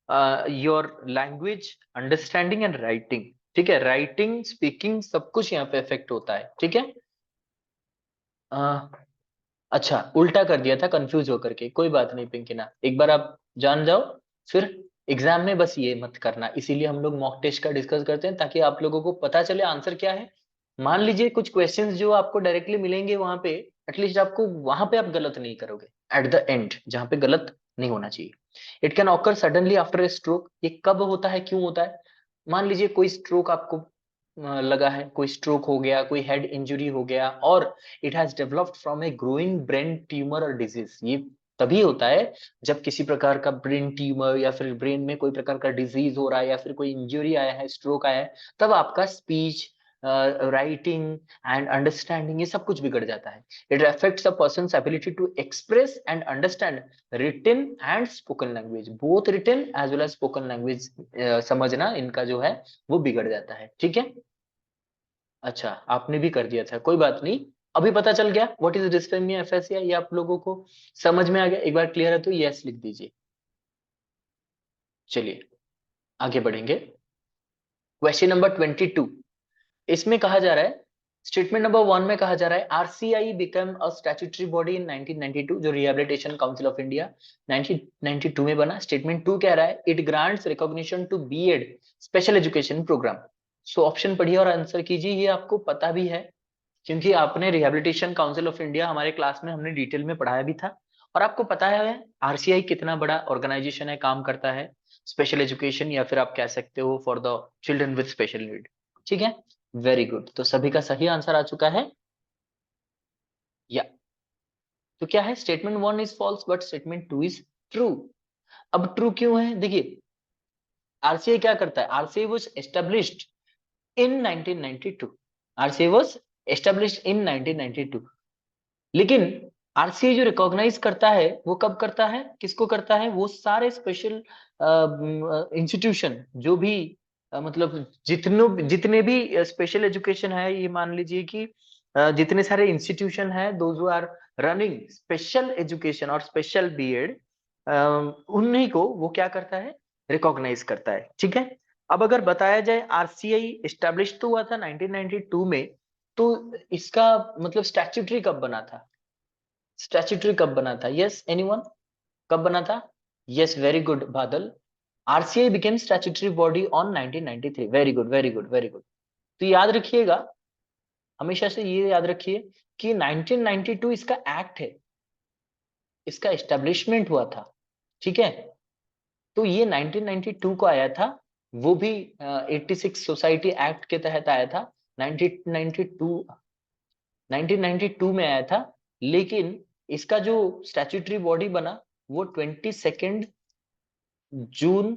your language, understanding and writing, ठीक है। राइटिंग स्पीकिंग सब कुछ यहाँ पे इफेक्ट होता है, ठीक है। अच्छा, उल्टा कर दिया था कंफ्यूज होकर के, कोई बात नहीं पिंकिना, एक बार आप जान जाओ, फिर एग्जाम में बस ये मत करना। इसीलिए हम लोग मॉक टेस्ट का डिस्कस करते हैं ताकि आप लोगों को पता चले आंसर क्या है। मान लीजिए कुछ क्वेश्चंस जो आपको डायरेक्टली मिलेंगे वहां पे, एटलीस्ट आपको वहां पे आप गलत नहीं करोगे एट द एंड, जहां पे गलत नहीं होना चाहिए। It can occur suddenly after a stroke, ये कब होता है, क्यों होता है। मान लीजिए कोई स्ट्रोक आपको लगा है, कोई स्ट्रोक हो गया, कोई हेड इंजरी हो गया, और it has developed from a growing brain tumour और डिजीज। ये तभी होता है जब किसी प्रकार का ब्रेन ट्यूमर या फिर ब्रेन में कोई प्रकार का डिजीज हो रहा है या फिर कोई इंजरी आया है, स्ट्रोक आया है, तब आपका स्पीच, राइटिंग एंड अंडरस्टैंडिंग ये सब कुछ बिगड़ जाता है। It affects a person's ability to express and understand written and spoken language, both written as well as spoken language समझना इनका जो है वो बिगड़ जाता है, ठीक है। अच्छा, आपने भी कर दिया था, कोई बात नहीं। अभी पता चल गया व्हाट इज डिस्फेमिया एफएसआई, ये आप लोगों को समझ में आ गया, एक बार क्लियर है तो यस लिख दीजिए। चलिए आगे बढ़ेंगे। क्वेश्चन नंबर 22, इसमें कहा जा रहा है स्टेटमेंट नंबर 1 में कहा जा रहा है RCI become a statutory body in 1992, जो रिहैबिलिटेशन काउंसिल ऑफ इंडिया 1992 में बना। स्टेटमेंट 2 कह रहा है it grants recognition to BEd special education programme. So option पढ़िए और आंसर कीजिए। ये आपको पता भी है क्योंकि आपने रिहैबिलिटेशन काउंसिल ऑफ इंडिया हमारे क्लास में हमने डिटेल में पढ़ाया भी था, और आपको पता है आरसीआई कितना बड़ा ऑर्गेनाइजेशन है, काम करता है स्पेशल एजुकेशन, या फिर आप कह सकते हो for the children with special need. ठीक है, वेरी गुड। तो सभी का सही आंसर आ चुका है या। तो क्या है, statement 1 is false but statement 2 is true. अब ट्रू क्यों है, देखिए आरसीआई क्या करता है, RCI was established in 1992, RCI was established in 1992। लेकिन आरसीआई जो रिकॉग्नाइज करता है वो कब करता है, किसको करता है, वो सारे स्पेशल इंस्टीट्यूशन जो भी मतलब जितने भी स्पेशल एजुकेशन है, ये मान लीजिए कि जितने सारे इंस्टीट्यूशन है those who are running special education और स्पेशल बीएड, उन्हीं को वो क्या करता है, रिकॉग्नाइज करता है। ठीक है, अब अगर बताया जाए आरसीआई एस्टेब्लिश तो हुआ था 1992 में, तो इसका मतलब स्टैट्यूटरी कब बना था, स्टैट्यूटरी कब बना था, यस एनीवन, कब बना था, यस वेरी गुड बादल, RCI became statutory body on 1993। Very good very good very good. तो याद रखिएगा, हमेशा से ये याद रखिए कि 1992 इसका एक्ट है, इसका एस्टेब्लिशमेंट हुआ था। ठीक है, तो ये 1992 को आया था, वो भी 86 सोसाइटी एक्ट के तहत आया था। 1992 1992 में आया था, लेकिन इसका जो स्टैट्यूटरी बॉडी बना वो 22 जून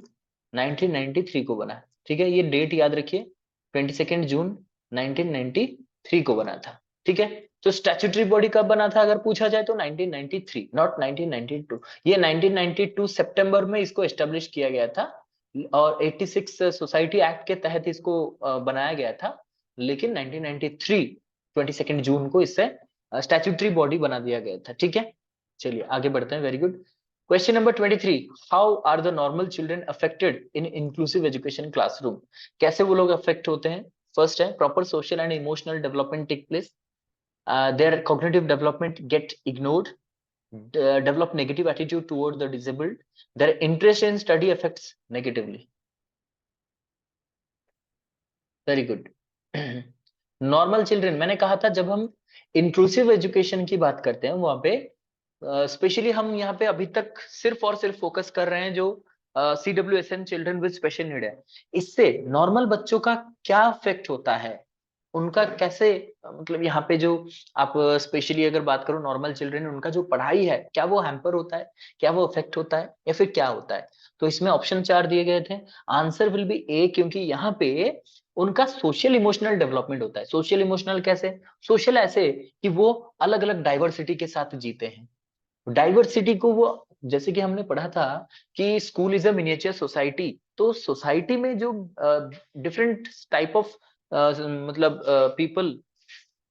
1993 को बना। ठीक है, ये डेट याद रखिए, 22 जून 1993 को बना था। ठीक है, तो स्टैट्यूटरी बॉडी कब बना था अगर पूछा जाए तो 1993, नॉट 1992। ये 1992 सितंबर में इसको एस्टेब्लिश किया गया था, और 86 सोसाइटी एक्ट के तहत इसको बनाया गया था। लेकिन 1993 22 जून को इससे स्टैट्यूटरी बॉडी बना दिया गया था। ठीक है, चलिए आगे बढ़ते हैं। Very good. Question number 23, how are the normal children affected in inclusive education classroom. कैसे वो लोग अफेक्ट होते हैं। फर्स्ट है proper social and emotional development take place, their cognitive development get ignored, develop negative attitude toward the disabled, their interest in study affects negatively. Very good. Normal children, मैंने कहा था जब हम इंक्लूसिव एजुकेशन की बात करते हैं वहां पे स्पेशली हम यहाँ पे अभी तक सिर्फ और सिर्फ फोकस कर रहे हैं जो CWSN children with special need है। इससे नॉर्मल बच्चों का क्या इफेक्ट होता है, उनका कैसे मतलब यहाँ पे जो आप स्पेशली अगर बात करो नॉर्मल चिल्ड्रन, उनका जो पढ़ाई है क्या वो हैम्पर होता है, क्या वो इफेक्ट होता है, या फिर क्या होता है। तो इसमें ऑप्शन 4 दिए गए थे, आंसर विल बी ए, क्योंकि यहाँ पे उनका सोशल इमोशनल डेवलपमेंट होता है। सोशल इमोशनल कैसे, सोशल ऐसे कि वो अलग अलग डाइवर्सिटी के साथ जीते हैं। डाइवर्सिटी को वो, जैसे कि हमने पढ़ा था कि school is a miniature society, तो सोसाइटी में जो डिफरेंट टाइप ऑफ मतलब पीपल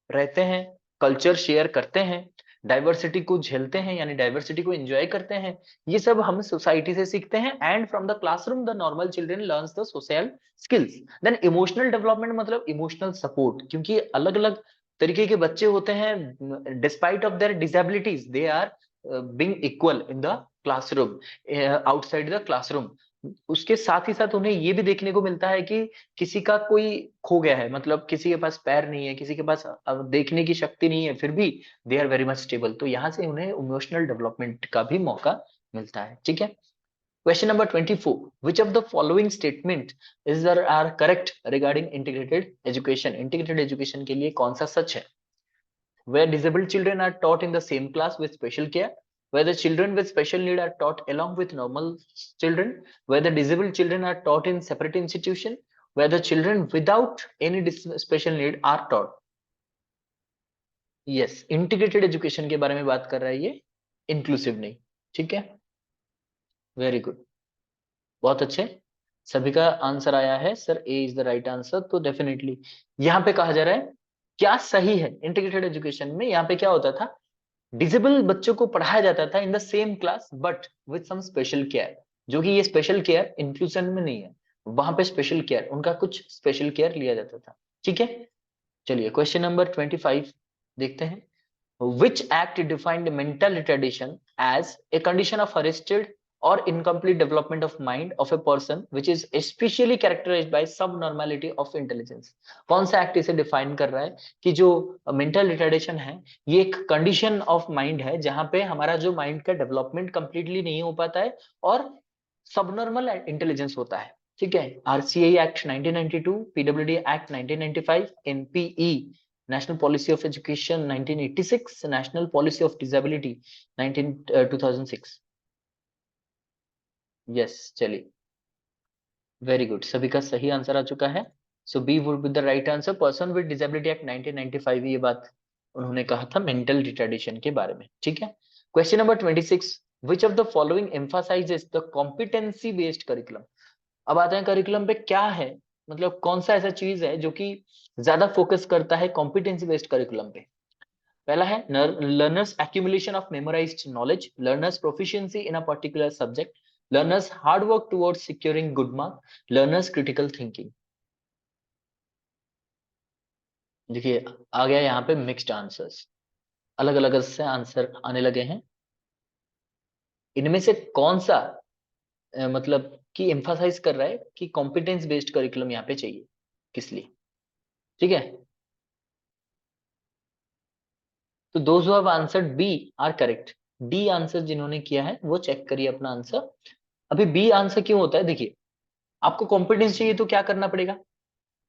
रहते हैं, कल्चर शेयर करते हैं, डाइवर्सिटी को झेलते हैं, यानी डाइवर्सिटी को एंजॉय करते हैं, ये सब हम सोसाइटी से सीखते हैं। And from the classroom the normal children learns the social skills. Then emotional development मतलब इमोशनल सपोर्ट, क्योंकि अलग अलग तरीके के बच्चे होते हैं, despite of their disabilities they are being equal in the classroom, outside the classroom. उसके साथ ही साथ उन्हें ये भी देखने को मिलता है कि किसी का कोई खो गया है, मतलब किसी के पास पैर नहीं है, किसी के पास देखने की शक्ति नहीं है, फिर भी they are very much stable. तो यहाँ से उन्हें इमोशनल डेवलपमेंट का भी मौका मिलता है। ठीक है, question number 24, which of the following statement is are correct regarding integrated education. Integrated education के लिए कौन सा सच है। Where disabled children are taught in the same class with special care, where the children with special need are taught along with normal children, where the disabled children are taught in separate institution, where the children without any special need are taught. Yes, integrated education के बारे में बात कर रहा है ये, inclusive नहीं। ठीक है, वेरी गुड, बहुत अच्छे। सभी का आंसर आया है sir, A is the right answer. तो डेफिनेटली यहाँ पे कहा जा रहा है क्या सही है। इंटीग्रेटेड एजुकेशन में यहाँ पे क्या होता था, डिसेबल बच्चों को पढ़ाया जाता था in the same class but with some special care, जो कि ये स्पेशल केयर इंक्लूजन में नहीं है, वहां पे स्पेशल केयर, उनका कुछ स्पेशल केयर लिया जाता था। ठीक है, चलिए क्वेश्चन नंबर 25 देखते हैं। Which act defined mental retardation as a condition of arrested or incomplete development of mind of a person which is especially characterized by subnormality of intelligence? कौन सा एक्ट इसे डिफाइन कर रहा है कि जो मेंटल रिटार्डेशन है ये एक कंडीशन ऑफ माइंड है जहां पे हमारा जो माइंड का डेवलपमेंट कंप्लीटली नहीं हो पाता है और सबनॉर्मल इंटेलिजेंस होता है। ठीक है, RCI act 1992, PWD act 1995, NPE national policy of education 1986, national policy of disability 2006। Yes, चलिए वेरी गुड, सभी का सही आंसर आ चुका है। So B would be the right answer. Person with disability act 1995, ये बात उन्होंने कहा था मेंटल रिटार्डेशन के बारे में। ठीक है, question number 26, which of the following emphasises the competency based curriculum? अब आते हैं करिकुलम पे क्या है, मतलब कौन सा ऐसा चीज है जो कि ज्यादा फोकस करता है कॉम्पिटेंसी बेस्ड करिकुलम पे। पहला है learners accumulation of memorised knowledge, learners proficiency in a particular subject, learners hard work towards securing good mark, learners critical thinking. देखिए आ गया यहाँ पे मिक्स्ड आंसर्स, अलग अलग से आंसर आने लगे हैं। इनमें से कौन सा मतलब कि एम्फासाइज कर रहा है कि कॉम्पिटेंस बेस्ड करिकुलम यहाँ पे चाहिए, किस लिए? ठीक है, तो those who have answered B are correct. D answer जिन्होंने किया है वो चेक करिए अपना आंसर। अभी बी आंसर क्यों होता है, देखिए आपको कॉम्पिटेंस चाहिए तो क्या करना पड़ेगा?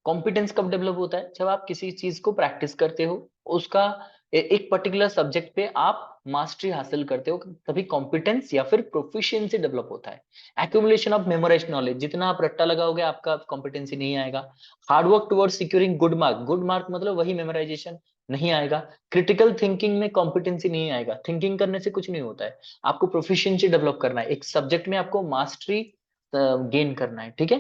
कॉम्पिटेंस कब डेवलप होता है? जब आप किसी चीज को प्रैक्टिस करते हो, उसका एक पर्टिकुलर सब्जेक्ट पे आप मास्टरी हासिल करते हो, तभी कॉम्पिटेंस या फिर प्रोफिशिएंसी डेवलप होता है। एक्यूमुलेशन ऑफ मेमोराइज्ड नॉलेज, जितना आप रट्टा लगाओगे आपका कॉम्पिटेंसी नहीं आएगा। Hard work towards securing good mark, good mark मतलब वही मेमोराइजेशन, नहीं आएगा। क्रिटिकल थिंकिंग में कॉम्पिटेंसी नहीं आएगा, थिंकिंग करने से कुछ नहीं होता है, आपको प्रोफिशिएंसी डेवलप करना है, एक सब्जेक्ट में आपको मास्टरी गेन करना है। ठीक है,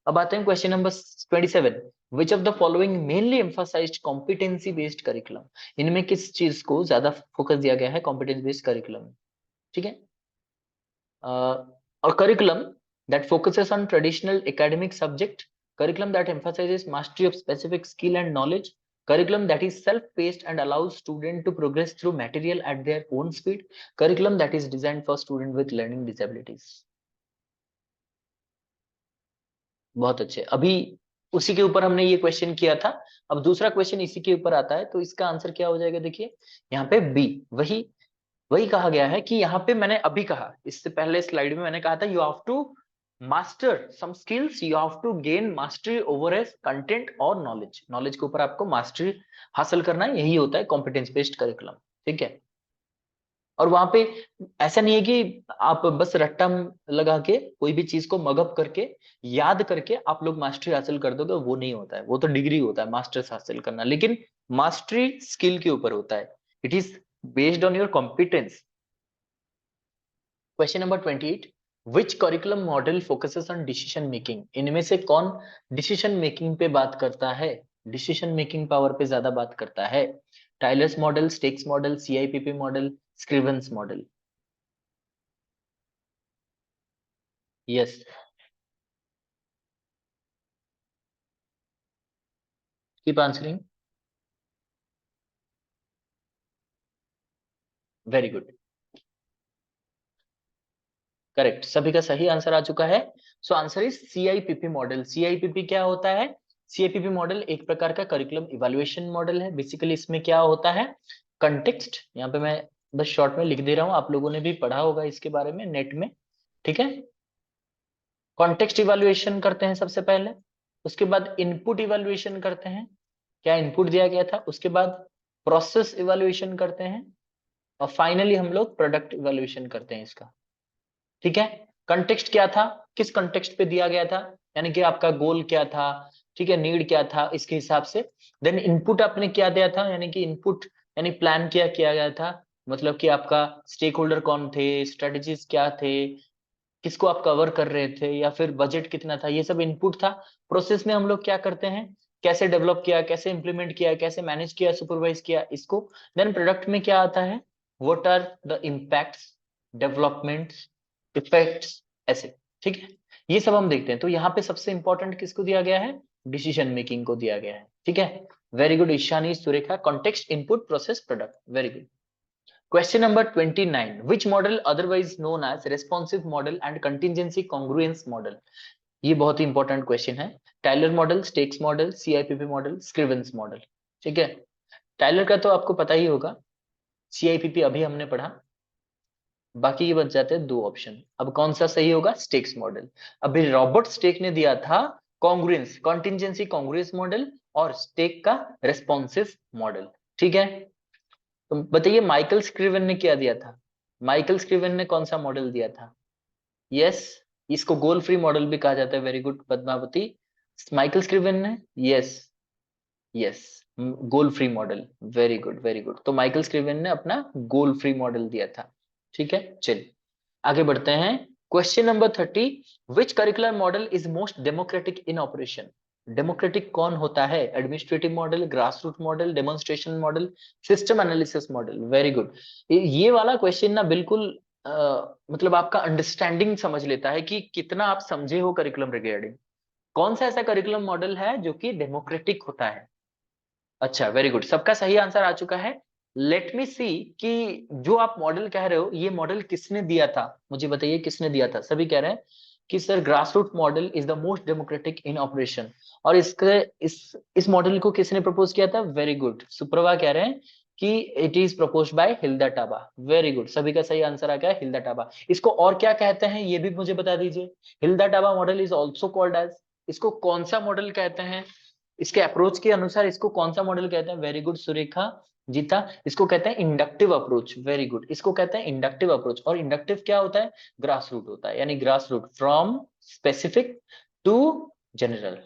अब आते हैं question number 27, which of the following mainly emphasised competency based curriculum? इनमें किस चीज को ज्यादा फोकस दिया गया है कॉम्पिटेंसी बेस्ड करिकुलम में? ठीक है, और curriculum that focuses on traditional academic subject, curriculum that emphasizes mastery of specific skill and knowledge, curriculum that is self-paced and allows student to progress through material at their own speed, curriculum that is designed for student with learning disabilities। बहुत अच्छे, अभी उसी के ऊपर हमने ये क्वेश्चन किया था। अब दूसरा क्वेश्चन इसी के ऊपर आता है, तो इसका आंसर क्या हो जाएगा? देखिए यहाँ पे बी, वही वही कहा गया है कि यहाँ पे मैंने अभी कहा, इससे पहले स्लाइड में मैंने कहा था you have to master some skills, you have to gain mastery over a content और नॉलेज, नॉलेज के ऊपर आपको मास्टरी हासिल करना है, यही होता है कॉम्पिटेंस बेस्ड करिकुलम। ठीक है, और वहां पे ऐसा नहीं है कि आप बस रट्टा लगा के कोई भी चीज को मगअप करके याद करके आप लोग मास्टरी हासिल कर दोगे, वो नहीं होता है, वो तो डिग्री होता है मास्टर्स हासिल करना, लेकिन मास्टरी स्किल के ऊपर होता है, it is based on your competence. Question number 28, which curriculum model focuses on decision making? इनमें से कौन डिसीजन मेकिंग पे बात करता है, डिसीजन मेकिंग पावर पे ज्यादा बात करता है? Tyler's model, Stake's model, CIPP model, Scriven's model? Yes, keep answering. Very good, correct, सभी का सही आंसर आ चुका है। So answer is CIPP model. CIPP क्या होता है? सीआईपीपी मॉडल एक प्रकार का करिकुलम इवैल्यूएशन मॉडल है। बेसिकली इसमें क्या होता है, कंटेक्स्ट, यहाँ पे मैं बस शॉर्ट में लिख दे रहा हूँ, आप लोगों ने भी पढ़ा होगा इसके बारे में नेट में। ठीक है, कॉन्टेक्स्ट इवैल्यूएशन करते हैं सबसे पहले, उसके बाद इनपुट इवैल्यूएशन करते हैं, क्या इनपुट दिया गया था, उसके बाद प्रोसेस इवैल्यूएशन करते हैं, और फाइनली हम लोग प्रोडक्ट इवैल्यूएशन करते हैं इसका। ठीक है, कंटेक्स्ट क्या था, किस कंटेक्स्ट पे दिया गया था, यानी कि आपका गोल क्या था, ठीक है, नीड क्या था, इसके हिसाब से। देन इनपुट आपने क्या दिया था, यानी कि इनपुट यानी प्लान क्या किया गया था, मतलब कि आपका स्टेक होल्डर कौन थे, स्ट्रेटजीज क्या थे, किसको आप कवर कर रहे थे, या फिर बजट कितना था, ये सब इनपुट था। प्रोसेस में हम लोग क्या करते हैं, कैसे डेवलप किया, कैसे इंप्लीमेंट किया, कैसे मैनेज किया, सुपरवाइज किया इसको। देन प्रोडक्ट में क्या आता है, what are the impacts, developments, effects, ऐसे। ठीक है, ये सब हम देखते हैं। तो यहाँ पे सबसे इंपॉर्टेंट किसको दिया गया है, डिसीजन मेकिंग को दिया गया है, ठीक है। Very good Ishani Surekha, context input process product, very good. Question number 29, which model otherwise known as responsive model and contingency congruence model? ये बहुत ही इंपॉर्टेंट क्वेश्चन है। Tyler model, Stake's model, CIPP model, Scriven's model, ठीक है। टाइलर का तो आपको पता ही होगा, सीआईपीपी अभी हमने पढ़ा, बाकी ये बच जाते हैं दो ऑप्शन। अब कौन सा सही होगा? Stakes model. अभी रॉबर्ट स्टेक ने दिया था कॉन्ग्रुएंस, कॉन्टिजेंसी कॉन्ग्रुएंस मॉडल, और स्टेक का रेस्पॉन्सिव मॉडल, ठीक है। तो बताइए माइकल स्क्रिवन ने क्या दिया था? माइकल स्क्रिवन ने कौन सा मॉडल दिया था? यस, इसको गोल फ्री मॉडल भी कहा जाता है, very good Padmavati. Michael Scriven ने, yes yes, goal free model, very good very good. तो माइकल स्क्रिवन ने अपना गोल फ्री मॉडल दिया था, ठीक है। चलिए आगे बढ़ते हैं। Question number 30, which curricular model is most democratic in operation? Democratic कौन होता है? Administrative model, grass root model, demonstration model, system analysis model, very good. ये वाला क्वेश्चन ना बिल्कुल मतलब आपका अंडरस्टैंडिंग समझ लेता है कि कितना आप समझे हो करिकुलम रिगार्डिंग। कौन सा ऐसा करिकुलम मॉडल है जो कि डेमोक्रेटिक होता है? अच्छा, वेरी गुड, सबका सही आंसर आ चुका है। लेट मी सी कि जो आप मॉडल कह रहे हो, ये मॉडल किसने दिया था? मुझे बताइए किसने दिया था। सभी कह रहे हैं कि sir grass root model is the most democratic in operation. और इसके इस मॉडल को किसने प्रपोज किया था? वेरी गुड, सुप्रभा कह रहे हैं कि it is propose by Hilda Taba, very good, सभी का सही आंसर आ गया, हिल्दा टाबा। इसको और क्या कहते हैं ये भी मुझे बता दीजिए। Hilda Taba model is also called as, इसको कौन सा मॉडल कहते हैं? इसके अप्रोच के अनुसार इसको कौन सा मॉडल कहते हैं? वेरी गुड सुरेखा जीता, इसको कहते हैं इंडक्टिव अप्रोच, वेरी गुड, इसको कहते हैं इंडक्टिव अप्रोच। और इंडक्टिव क्या होता है? ग्रास रूट होता है, यानी grass root from specific to general,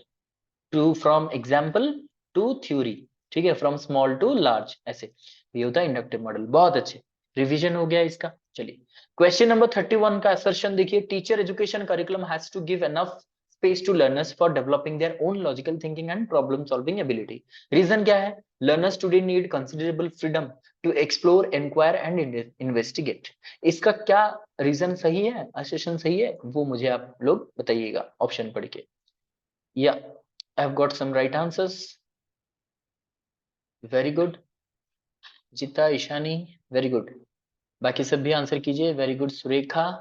to from example to theory, ठीक है, फ्रॉम स्मॉल टू लार्ज, ऐसे ये होता है इंडक्टिव मॉडल। बहुत अच्छे, रिवीजन हो गया इसका। चलिए क्वेश्चन नंबर 31 का असर्शन देखिए, teacher education curriculum has to give enough space to learners for developing their own logical thinking and problem solving ability. Reason क्या है? learners today need considerable freedom to explore, inquire and investigate. इसका क्या रीजन सही है, असर्शन सही है, वो मुझे आप लोग बताइएगा ऑप्शन पढ़ के। या I have got some right answers, very good, Jita, Ishani, very good. बाकी सब भी आंसर कीजिए, वेरी गुड, सुरेखा,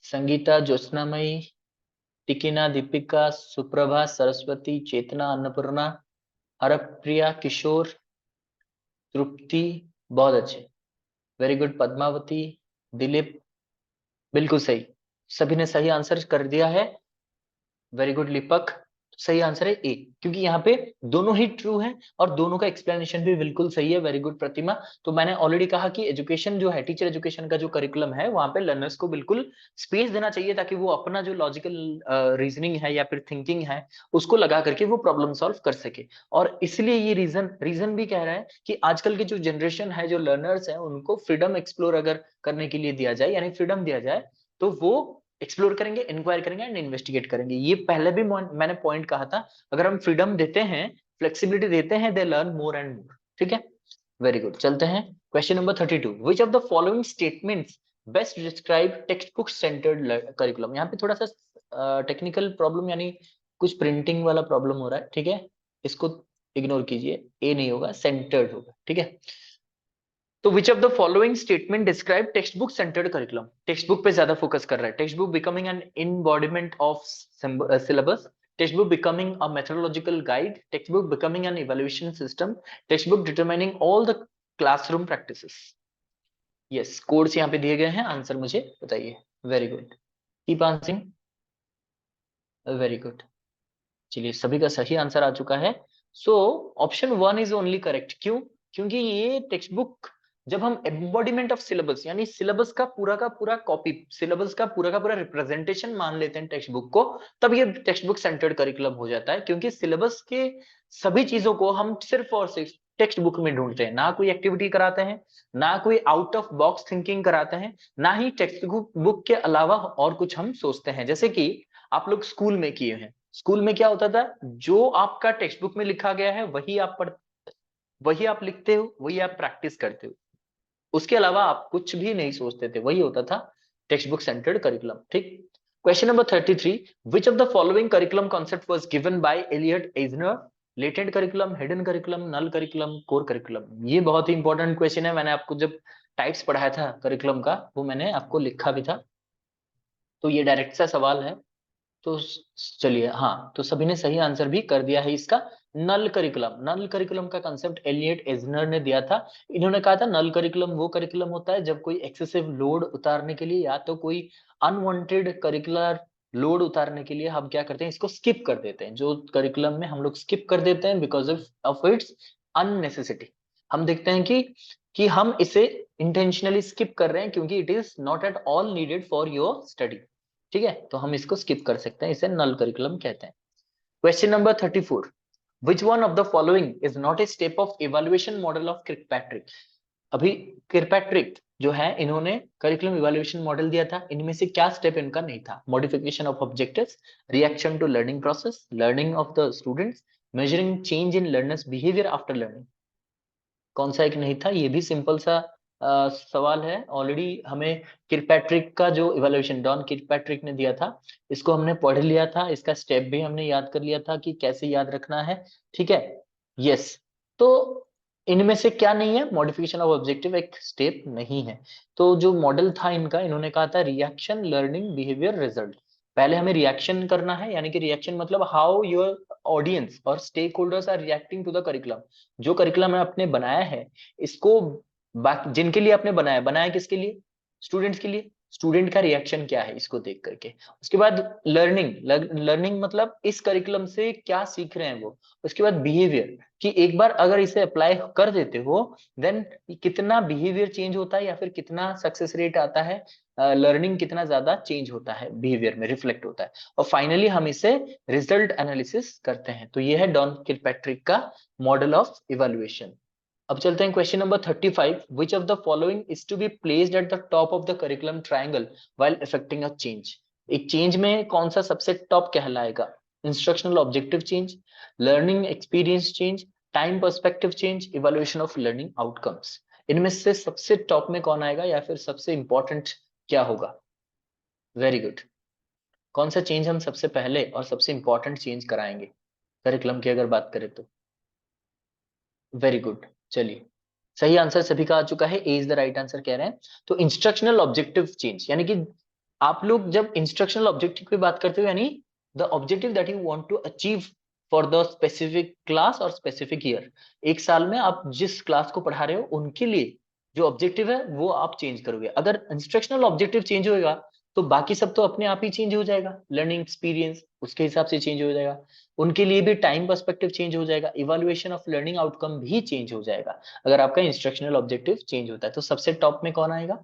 संगीता, ज्योत्सनामयी, टिकिना, दीपिका, सुप्रभा, सरस्वती, चेतना, अन्नपूर्णा, हरप्रिया, किशोर, तृप्ति, बहुत अच्छे, वेरी गुड, पद्मावती, दिलीप, बिल्कुल सही, सभी ने सही आंसर कर दिया है, वेरी गुड लिपक। सही आंसर है ए, क्योंकि यहाँ पे दोनों ही ट्रू है और दोनों का एक्सप्लेनेशन भी बिल्कुल सही है, वेरी गुड प्रतिमा। तो मैंने ऑलरेडी कहा कि एजुकेशन जो है, टीचर एजुकेशन का जो करिकुलम है, वहां पे लर्नर्स को बिल्कुल स्पेस देना चाहिए ताकि वो अपना जो लॉजिकल रीजनिंग है या फिर थिंकिंग है उसको लगा करके वो प्रॉब्लम सॉल्व कर सके। और इसलिए ये रीजन भी कह रहा है कि आजकल की जो जनरेशन है, जो लर्नर्स है, उनको फ्रीडम एक्सप्लोर अगर करने के लिए दिया जाए, यानी फ्रीडम दिया जाए, तो वो एक्सप्लोर करेंगे, इंक्वायर करेंगे एंड इन्वेस्टिगेट करेंगे। ये पहले भी मैंने पॉइंट कहा था, अगर हम फ्रीडम देते हैं, फ्लेक्सिबिलिटी देते हैं, they learn more and more, ठीक है। वेरी गुड, चलते हैं question number 32, which of the following statements best describe text book centred curriculum? यहाँ पे थोड़ा सा टेक्निकल प्रॉब्लम, यानी कुछ प्रिंटिंग वाला प्रॉब्लम हो रहा है, ठीक है, इसको इग्नोर कीजिए, ए नहीं होगा, सेंटर्ड होगा, ठीक है। तो which of the following statement describe text book centred curriculum? Text book पे ज्यादा फोकस कर रहा है, text book becoming an embodiment of syllabus, text book becoming a methodological guide, text book becoming an evaluation system, text book determining all the classroom practices. Yes, codes यहाँ पे दिए गए हैं, आंसर मुझे बताइए। Very good, keep answering, very good. चलिए सभी का सही आंसर आ चुका है। So option 1 is only correct. क्यों? क्योंकि ये टेक्स्ट बुक, जब हम एम्बॉडीमेंट ऑफ सिलेबस, यानी सिलेबस का पूरा कॉपी, सिलेबस का पूरा रिप्रेजेंटेशन मान लेते हैं टेक्स्ट बुक को, तब ये टेक्स्ट बुक सेंटर्ड करिकुलम हो जाता है। क्योंकि सिलेबस के सभी चीजों को हम सिर्फ और सिर्फ टेक्स्ट बुक में ढूंढते हैं, ना कोई एक्टिविटी कराते हैं, ना कोई आउट ऑफ बॉक्स थिंकिंग कराते हैं, ना ही टेक्स्ट बुक के अलावा और कुछ हम सोचते हैं। जैसे कि आप लोग स्कूल में किए हैं, स्कूल में क्या होता था, जो आपका टेक्स्ट बुक में लिखा गया है वही आप पढ़, वही आप लिखते हो, वही आप प्रैक्टिस करते हो, उसके अलावा आप कुछ भी नहीं सोचते थे, वही होता था टेक्स्ट बुक सेंटर्ड करिकुलम, ठीक। Question number 33, which of the following curriculum concept was given by Elliot Eisner? Latent curriculum, hidden curriculum, null curriculum, core curriculum. ये बहुत ही इंपॉर्टेंट क्वेश्चन है। मैंने आपको जब टाइप्स पढ़ाया था करिकुलम का, वो मैंने आपको लिखा भी था, तो ये डायरेक्ट सा सवाल है। तो चलिए, हाँ, तो सभी ने सही आंसर भी कर दिया है इसका। नल करिकुलम, नल करिकुलम का कंसेप्ट एलियट एजनर ने दिया था। इन्होंने कहा था नल करिकुलम वो करिकुलम होता है जब कोई एक्सेसिव लोड उतारने के लिए या तो कोई अनवांटेड करिकुलर लोड उतारने के लिए हम क्या करते हैं, इसको स्किप कर देते हैं। जो करिकुलम में हम लोग स्किप कर देते हैं बिकॉज ऑफ इट्स अननेसेसिटी। हम देखते हैं कि हम इसे इंटेंशनली स्किप कर रहे हैं क्योंकि it is not at all needed for your study. ठीक है, तो हम इसको स्किप कर सकते हैं, इसे नल करिकुलम कहते हैं। Question number 34, which one of the following is not a step of evaluation model of Kirkpatrick? अभी किर्कपैट्रिक जो है, इन्होंने करिकुलम इवैल्यूएशन मॉडल दिया था, इनमें से क्या स्टेप इनका नहीं था? Modification of objectives, reaction to learning process, learning of the students, measuring change in learners behaviour after learning. कौन सा एक नहीं था? ये भी सिंपल सा सवाल है। ऑलरेडी हमें किर्कपैट्रिक का जो इवैल्यूएशन डॉन किर्कपैट्रिक ने दिया था, इसको हमने पढ़ लिया था, इसका स्टेप भी हमने याद कर लिया था कि कैसे याद रखना है। ठीक है, यस। तो इनमें से क्या नहीं है? मॉडिफिकेशन ऑफ ऑब्जेक्टिव एक स्टेप नहीं है। तो जो मॉडल था इनका, इन्होंने कहा था रिएक्शन, लर्निंग, बिहेवियर, रिजल्ट। पहले हमें रिएक्शन करना है, यानी कि रिएक्शन मतलब हाउ योर ऑडियंस और stakeholders are reacting to the curriculum. जो करिकुलम आपने बनाया है, इसको जिनके लिए आपने बनाया, बनाया किसके लिए? स्टूडेंट्स के लिए। स्टूडेंट का रिएक्शन क्या है इसको देख करके। उसके बाद लर्निंग, लर्निंग मतलब इस करिकुलम से क्या सीख रहे हैं वो। उसके बाद बिहेवियर, कि एक बार अगर इसे अप्लाई कर देते हो, देन कितना बिहेवियर चेंज होता है या फिर कितना सक्सेस रेट आता है, लर्निंग कितना ज्यादा चेंज होता है, बिहेवियर में रिफ्लेक्ट होता है। और फाइनली हम इसे रिजल्ट एनालिसिस करते हैं। तो ये है डॉन किर्कपैट्रिक का मॉडल ऑफ इवैल्यूएशन। अब चलते हैं question number 35, which of the following is to be placed at the top of the curriculum triangle while effecting a change? एक चेंज में कौन सा सबसे टॉप कहलाएगा? Instructional objective change, learning experience change, time perspective change, evaluation of learning outcomes. इनमें से सबसे टॉप में कौन आएगा या फिर सबसे इंपॉर्टेंट क्या होगा? Very good. कौन सा चेंज हम सबसे पहले और सबसे इंपॉर्टेंट चेंज कराएंगे करिकुलम की अगर बात करें तो? वेरी गुड, चलिए, सही आंसर सभी का आ चुका है, ए इज द राइट आंसर कह रहे हैं। तो इंस्ट्रक्शनल ऑब्जेक्टिव चेंज, यानी कि आप लोग जब इंस्ट्रक्शनल ऑब्जेक्टिव की बात करते हो, यानी the objective that you want to achieve for the specific class और स्पेसिफिक ईयर। एक साल में आप जिस क्लास को पढ़ा रहे हो उनके लिए जो ऑब्जेक्टिव है वो आप चेंज करोगे। अगर इंस्ट्रक्शनल ऑब्जेक्टिव चेंज होएगा तो बाकी सब तो अपने आप ही चेंज हो जाएगा। लर्निंग एक्सपीरियंस उसके हिसाब से चेंज हो जाएगा, उनके लिए भी टाइम पर्सपेक्टिव चेंज हो जाएगा, इवैल्यूएशन ऑफ लर्निंग आउटकम भी चेंज हो जाएगा अगर आपका इंस्ट्रक्शनल ऑब्जेक्टिव चेंज होता है। तो सबसे टॉप में कौन आएगा?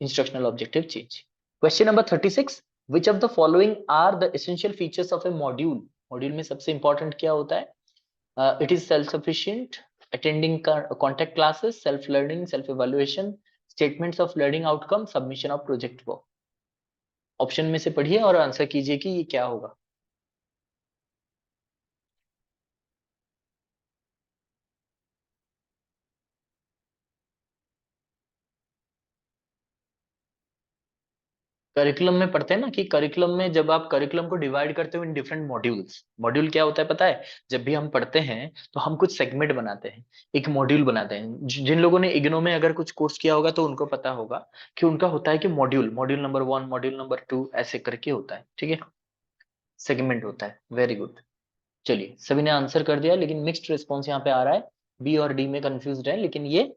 Instructional objective change. Question number 36, which of the following are the essential features of a module? Module में सबसे इंपॉर्टेंट क्या होता है? It is self sufficient, attending contact classes, self learning, self evaluation, statements of learning outcome, submission of project work. Option में से पढ़िए और आंसर कीजिए कि ये क्या होगा। करिकुलम में पढ़ते हैं ना कि करिकुलम में जब आप करिकुलम को डिवाइड करते हो इन डिफरेंट मॉड्यूल्स, मॉड्यूल क्या होता है पता है? जब भी हम पढ़ते हैं तो हम कुछ सेगमेंट बनाते हैं, एक मॉड्यूल बनाते हैं। जिन लोगों ने इग्नो में अगर कुछ कोर्स किया होगा तो उनको पता होगा कि उनका होता है कि module, module number 1, module number 2, ऐसे करके होता है। ठीक है, सेगमेंट होता है। Very good. चलिए, सभी ने आंसर कर दिया, लेकिन मिक्स्ड रिस्पॉन्स यहाँ पे आ रहा है। बी और डी में कंफ्यूज है, लेकिन ये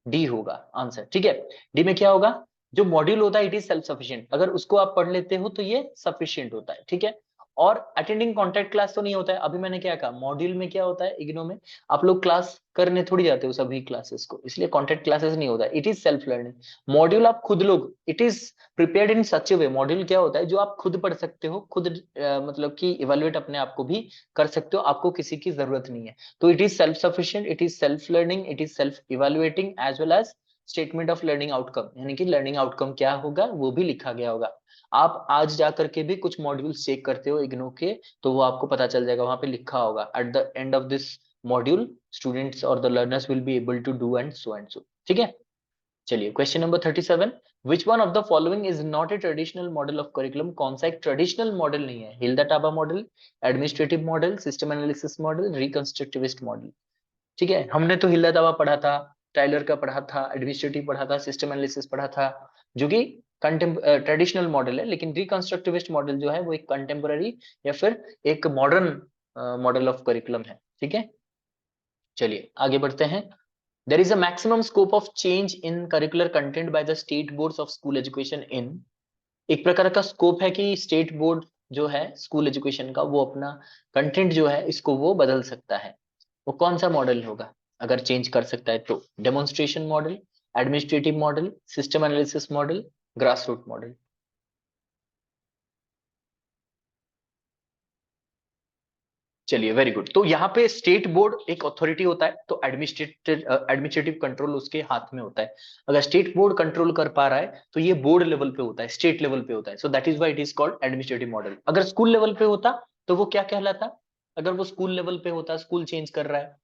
डी होगा आंसर। ठीक है, डी में क्या होगा? जो मॉड्यूल होता है इट इज सेल्फ सफिशिएंट, अगर उसको आप पढ़ लेते हो तो ये सफिशिएंट होता है। ठीक है, और अटेंडिंग कॉन्टेक्ट क्लास तो नहीं होता है। अभी मैंने क्या कहा, मॉड्यूल में क्या होता है, इग्नो में आप लोग क्लास करने थोड़ी जाते हो सभी क्लासेस को, इसलिए कॉन्टेक्ट क्लासेस नहीं होता है। It is self learning. Module आप खुद लोग, it is prepared in such A way. Module क्या होता है? जो आप खुद पढ़ सकते हो, खुद मतलब कि इवेल्युएट अपने आप को भी कर सकते हो, आपको किसी की जरूरत नहीं है। तो it is self sufficient, it is self learning, it is self evaluating as well as statement of learning outcome, यानी कि लर्निंग आउटकम क्या होगा वो भी लिखा गया होगा। आप आज जा करके भी कुछ मॉड्यूल्स चेक करते हो इग्नो के, तो वो आपको पता चल जाएगा, वहां पे लिखा होगा at the end of this module students और the learners will be able to do and so and so. ठीक है, चलिए question number 37, which one of the following is not a traditional model of curriculum? कौन सा एक ट्रेडिशनल मॉडल नहीं है? Hilda Taba model, administrative model, system analysis model, reconstructivist model. ठीक है, हमने तो हिल्दा टाबा पढ़ा था, टाइलर का पढ़ा था, एडमिनिस्ट्रेटिव पढ़ा था, सिस्टम एनालिसिस पढ़ा था, जो कि ट्रेडिशनल मॉडल है। लेकिन रिकंस्ट्रक्टिविस्ट मॉडल जो है वो एक कंटेम्पररी या फिर एक मॉडर्न मॉडल ऑफ करिकुलम है। ठीक है, चलिए आगे बढ़ते हैं। There is a maximum scope of change in curricular content by the state boards of school education in। एक प्रकार का स्कोप है कि स्टेट बोर्ड जो है स्कूल एजुकेशन का, वो अपना कंटेंट जो है इसको वो बदल सकता है। वो कौन सा मॉडल होगा अगर चेंज कर सकता है तो? Demonstration model, administrative model, system analysis model, grass root model. चलिए वेरी गुड। तो यहाँ पे स्टेट बोर्ड एक अथॉरिटी होता है, तो एडमिनिस्ट्रेटिव कंट्रोल उसके हाथ में होता है। अगर स्टेट बोर्ड कंट्रोल कर पा रहा है तो ये बोर्ड लेवल पे होता है, स्टेट लेवल पे होता है। So that is why it is called administrative model. अगर स्कूल लेवल पे होता तो वो क्या कहलाता? अगर वो स्कूल लेवल पे होता, स्कूल चेंज कर रहा है,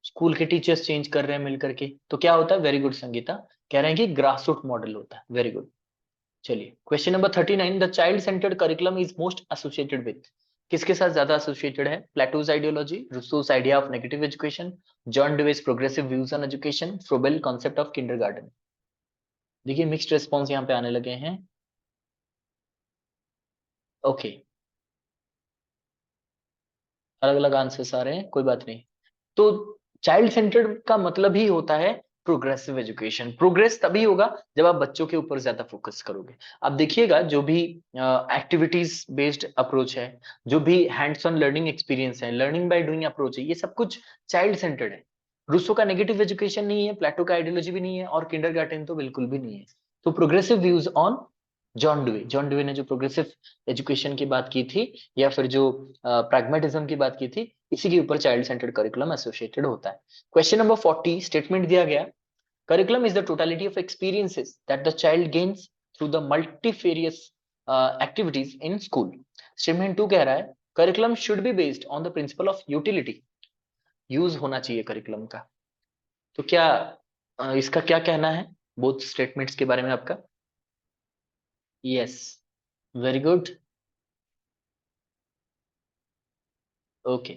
स्कूल के टीचर्स चेंज कर रहे हैं मिलकर के, तो क्या होता है? वेरी गुड संगीता, कह रहे हैं कि ग्रास रूट मॉडल होता है। Very good. चलिए question number 39, the child centred curriculum is most associated with? किसके साथ ज्यादा एसोसिएटेड है? Plato's ideology, Rousseau's idea of negative education, John Dewey's progressive views on education, Froebel concept of kindergarten. देखिए मिक्स्ड रिस्पॉन्स यहाँ पे आने लगे हैं। ओके, अलग अलग आंसर्स आ रहे हैं, कोई बात नहीं। तो चाइल्ड सेंटर्ड का मतलब ही होता है प्रोग्रेसिव एजुकेशन। प्रोग्रेस तभी होगा जब आप बच्चों के ऊपर ज्यादा फोकस करोगे। अब देखिएगा, जो भी एक्टिविटीज बेस्ड अप्रोच है, जो भी हैंड्स ऑन लर्निंग एक्सपीरियंस है, लर्निंग बाय डूइंग अप्रोच है, ये सब कुछ चाइल्ड सेंटर्ड है। रूसो का नेगेटिव एजुकेशन नहीं है, प्लेटो का आइडियोलॉजी भी नहीं है, और किंडरगार्टन तो बिल्कुल भी नहीं है। तो प्रोग्रेसिव व्यूज ऑन जॉन डुवे ने जो प्रोग्रेसिव एजुकेशन की बात की थी, या फिर जो प्रैग्मेटिज्म की बात की थी, इसी के ऊपर चाइल्ड सेंटर्ड करिकुलम एसोसिएटेड होता है। क्वेश्चन नंबर 40 स्टेटमेंट दिया गया, curriculum is the totality of experiences that the child gains through the multifarious activities in school. Statement 2 कह रहा है curriculum should be based on the principle of utility. Use होना चाहिए करिकुलम का। तो क्या इसका क्या कहना है बोथ स्टेटमेंट्स के बारे में आपका? Yes, very good. ओके,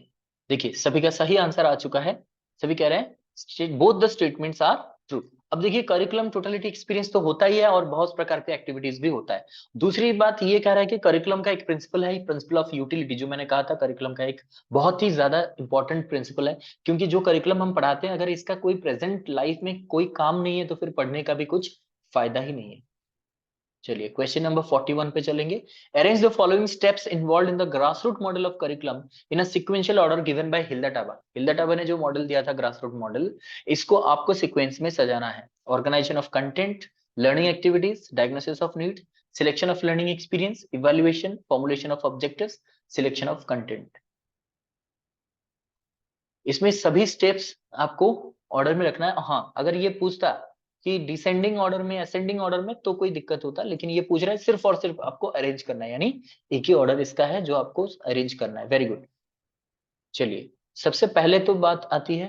देखिए सभी का सही आंसर आ चुका है। सभी कह रहे हैं both the statements are true. अब देखिए करिकुलम टोटलिटी एक्सपीरियंस तो होता ही है, और बहुत प्रकार के एक्टिविटीज भी होता है। दूसरी बात ये कह रहा है कि करिकुलम का एक प्रिंसिपल है, प्रिंसिपल ऑफ यूटिलिटी, जो मैंने कहा था करिकुलम का एक बहुत ही ज्यादा इंपॉर्टेंट प्रिंसिपल है। क्योंकि जो करिकुलम हम पढ़ाते हैं, अगर इसका कोई प्रेजेंट लाइफ में कोई काम नहीं है तो फिर पढ़ने का भी कुछ फायदा ही नहीं है। चलिए क्वेश्चन नंबर 41 पे चलेंगे। Arrange the following steps involve in the grass root model of curriculum in a sequential order given by Hilda Taba. Hilda Taba ने जो मॉडल दिया था ग्रास रूट मॉडल, इसको आपको सीक्वेंस में सजाना है। Organisation of content, learning activities, diagnosis of need, selection of learning experience, evaluation, formulation of objectives, selection of content. इसमें सभी स्टेप्स आपको ऑर्डर में रखना है। हाँ, अगर ये पूछता कि डिसेंडिंग ऑर्डर में, असेंडिंग ऑर्डर में, तो कोई दिक्कत होता, लेकिन ये पूछ रहा है सिर्फ और सिर्फ आपको अरेंज करना है, यानी एक ही ऑर्डर इसका है जो आपको अरेंज करना है। Very good. चलिए सबसे पहले तो बात आती है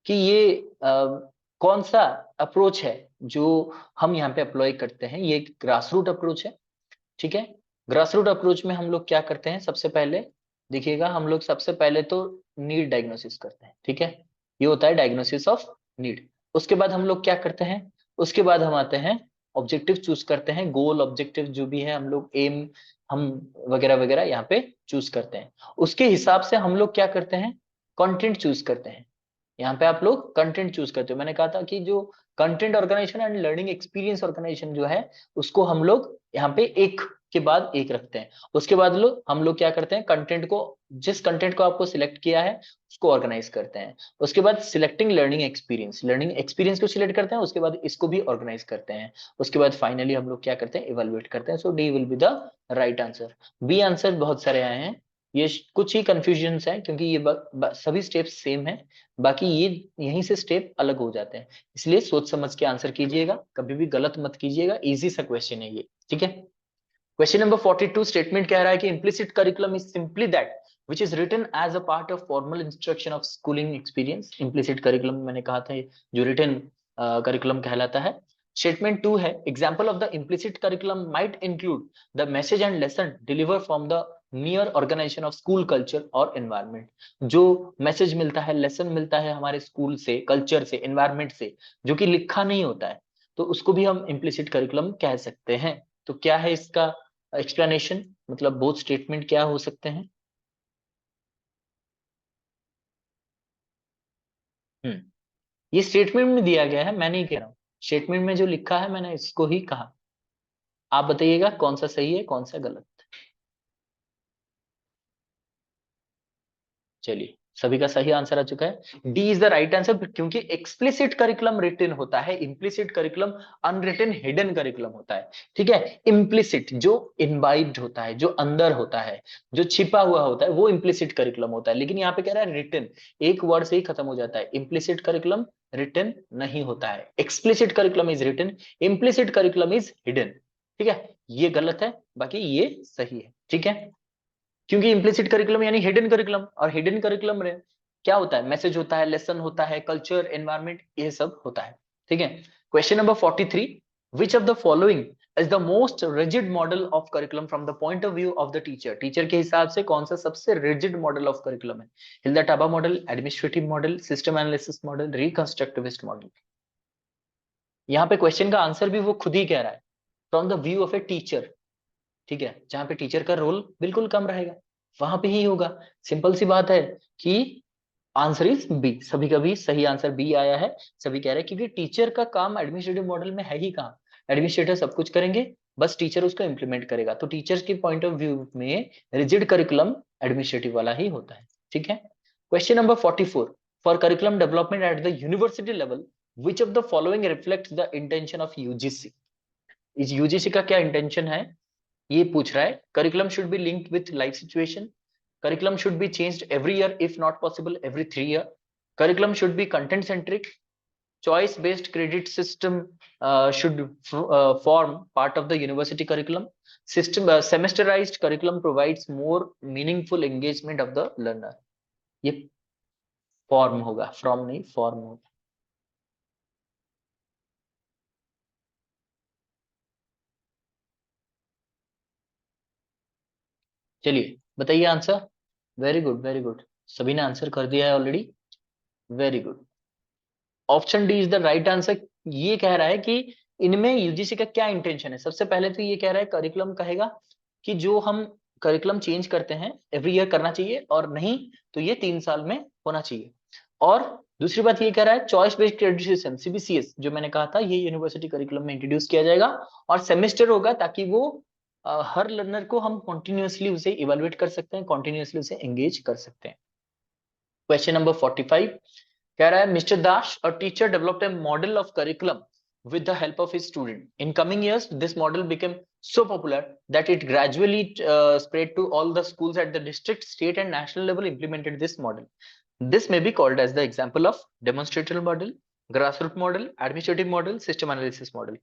कि ये कौन सा अप्रोच है जो हम यहाँ पे अप्लाई करते हैं। ये ग्रास रूट अप्रोच है। ठीक है, ग्रास रूट अप्रोच में हम लोग क्या करते हैं? सबसे पहले देखिएगा, हम लोग सबसे पहले तो नीड डायग्नोसिस करते हैं। ठीक है, ये होता है डायग्नोसिस ऑफ नीड। उसके बाद हम लोग क्या करते हैं? उसके बाद हम आते हैं ऑब्जेक्टिव चूज करते हैं, गोल ऑब्जेक्टिव जो भी है हम लोग एम, हम वगैरह वगैरह यहाँ पे चूज करते हैं। उसके हिसाब से हम लोग क्या करते हैं? कंटेंट चूज करते हैं। यहाँ पे आप लोग कंटेंट चूज करते हो। मैंने कहा था कि जो content organisation and learning experience organisation जो है, उसको हम लोग यहाँ पे एक के बाद एक रखते हैं। उसके बाद हम लोग क्या करते हैं? कंटेंट को, जिस कंटेंट को आपको सिलेक्ट किया है उसको ऑर्गेनाइज करते हैं। उसके बाद सिलेक्टिंग लर्निंग एक्सपीरियंस को सिलेक्ट करते हैं, उसके बाद इसको भी ऑर्गेनाइज करते हैं। उसके बाद फाइनली हम लोग क्या करते हैं? इवेलुएट करते हैं। So D will be the right answer. B answer बहुत सारे आए हैं। ये कुछ ही कंफ्यूजन है, क्योंकि ये सभी स्टेप्स सेम है, बाकी ये यहीं से स्टेप अलग हो जाते हैं। इसलिए सोच समझ के आंसर कीजिएगा, कभी भी गलत मत कीजिएगा। इजी सा क्वेश्चन है ये। ठीक है, क्वेश्चन नंबर 42 स्टेटमेंट कह रहा है कि implicit curriculum is simply that which is written as a part of formal instruction of schooling experience। implicit curriculum मैंने कहा था जो written करिकुलम कहलाता है। स्टेटमेंट 2 है, example of the implicit curriculum might include the message and lesson deliver from the near organisation of school culture और एनवायरमेंट। जो मैसेज मिलता है, लेसन मिलता है हमारे स्कूल से, कल्चर से, एनवायरमेंट से, जो कि लिखा नहीं होता है, तो उसको भी हम इम्प्लिसिट करिकुलम कह सकते हैं। तो क्या है इसका एक्सप्लेनेशन, मतलब बोथ स्टेटमेंट क्या हो सकते हैं? ये स्टेटमेंट में दिया गया है, मैं नहीं कह रहा हूँ, स्टेटमेंट में जो लिखा है मैंने इसको ही कहा। आप बताइएगा कौन सा सही है कौन सा गलत। चलिए, सभी का सही आंसर आ चुका है, D is the right answer, क्योंकि एक्सप्लिसिट करिकुलम रिटन होता है, implicit curriculum unwritten hidden curriculum होता है। ठीक है, इम्प्लिसिट जो इनवाइब्ड होता है, जो अंदर होता है, जो छिपा हुआ होता है, वो इम्प्लिसिट करिकुलम होता है। लेकिन यहाँ पे कह रहा है रिटन, एक वर्ड से ही खत्म हो जाता है, इम्प्लिसिट करिकुलम रिटन नहीं होता है, explicit curriculum is written, implicit curriculum is hidden. ठीक है, ये गलत है, बाकी ये सही है। ठीक है, क्योंकि इम्प्लिसिट करिकुलम यानी हिडन करिकुलम, और हिडन करिकुलम में क्या होता है, मैसेज होता है, लेसन होता है, कल्चर, एनवायरमेंट, ये सब होता है। ठीक है, question number 43, which of the following is the most rigid model of curriculum from the point of view of the teacher. Teacher के हिसाब से कौन सा सबसे रिजिड मॉडल ऑफ करिकुलम है? Hilda Taba model, administrative model, system analysis model, reconstructivist model. यहाँ पे क्वेश्चन का आंसर भी वो खुद ही कह रहा है, from the view of a teacher. ठीक है, जहां पे टीचर का रोल बिल्कुल कम रहेगा, वहां पे ही होगा। सिंपल सी बात है कि आंसर इज बी, सभी का भी सही आंसर बी आया है। सभी कह रहे हैं क्योंकि टीचर का काम एडमिनिस्ट्रेटिव मॉडल में है ही कहाँ, एडमिनिस्ट्रेटर सब कुछ करेंगे, बस टीचर उसको इंप्लीमेंट करेगा। तो टीचर्स के पॉइंट ऑफ व्यू में रिजिड करिकुलम एडमिनिस्ट्रेटिव वाला ही होता है। ठीक है, question number 44, for curriculum development at the university level which of the following reflect the intention of UGC. इस यूजीसी का क्या इंटेंशन है, ये पूछ रहा है। Curriculum should be linked with life situation, curriculum should be changed every year if not possible every 3 year, curriculum should be content centric, choice based credit system should form part of the university curriculum, system semesterized curriculum provides more meaningful engagement of the learner। ये फॉर्म होगा, फ्रॉम नहीं फॉर्म होगा। चलिए बताइए answer. Very good very good, सभी ने आंसर कर दिया है already, very good. Option D is the right answer. ये कह रहा है कि इनमें यूजीसी का क्या इंटेंशन है। सबसे पहले तो ये कह रहा है करिकुलम कहेगा कि जो हम करिकुलम चेंज करते हैं एवरी ईयर करना चाहिए, और नहीं तो ये 3 साल में होना चाहिए। और दूसरी बात ये कह रहा है choice based credit system CBCS, जो मैंने कहा था, ये यूनिवर्सिटी करिकुलम में इंट्रोड्यूस किया जाएगा, और सेमेस्टर होगा ताकि वो हर लर्नर को हम कॉन्टिन्यूसली उसे इवेलुएट कर सकते हैं, कॉन्टिन्यूसली उसे एंगेज कर सकते हैं। क्वेश्चन नंबर 45 कह रहा है mister Das a teacher developed A model of curriculum with the help of his student. In coming years, this model became so popular that it gradually spread to all the schools at the district, state, and national level implemented this model. This may be called as the example of demonstrational model, grassroots model, administrative model, system analysis model.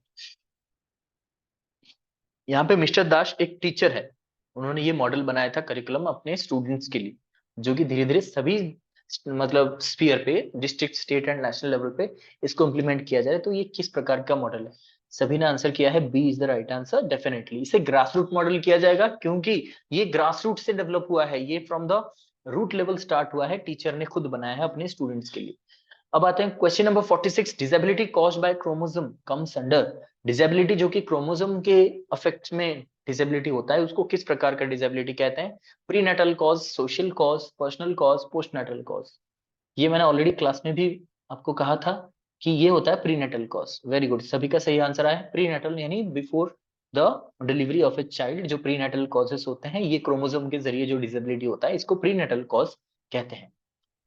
यहाँ पे मिस्टर दास एक टीचर है, उन्होंने ये मॉडल बनाया था करिकुलम अपने स्टूडेंट्स के लिए, जो कि धीरे धीरे सभी मतलब स्पीयर पे, district, state and national level पे इसको इम्प्लीमेंट किया जाए। तो ये किस प्रकार का मॉडल है? सभी ने आंसर किया है B is the right answer. Definitely इसे ग्रास रूट मॉडल किया जाएगा, क्योंकि ये ग्रास रूट से डेवलप हुआ है, ये from the root level start हुआ है, टीचर ने खुद बनाया है अपने स्टूडेंट्स के लिए। अब आते हैं question number 46, disability caused by chromosome comes under. Disability जो कि क्रोमोसोम के अफेक्ट में डिसेबिलिटी होता है, उसको किस प्रकार का डिसेबिलिटी कहते हैं? Prenatal cause, social cause, personal cause, postnatal cause. ये मैंने ऑलरेडी क्लास में भी आपको कहा था कि ये होता है प्रीनेटल कॉज। वेरी गुड, सभी का सही आंसर आया है। प्रीनेटल यानी before the delivery of a child, जो प्रीनेटल कॉजेस होते हैं, ये क्रोमोसोम के जरिए जो डिसेबिलिटी होता है, इसको प्रीनेटल कॉज कहते हैं।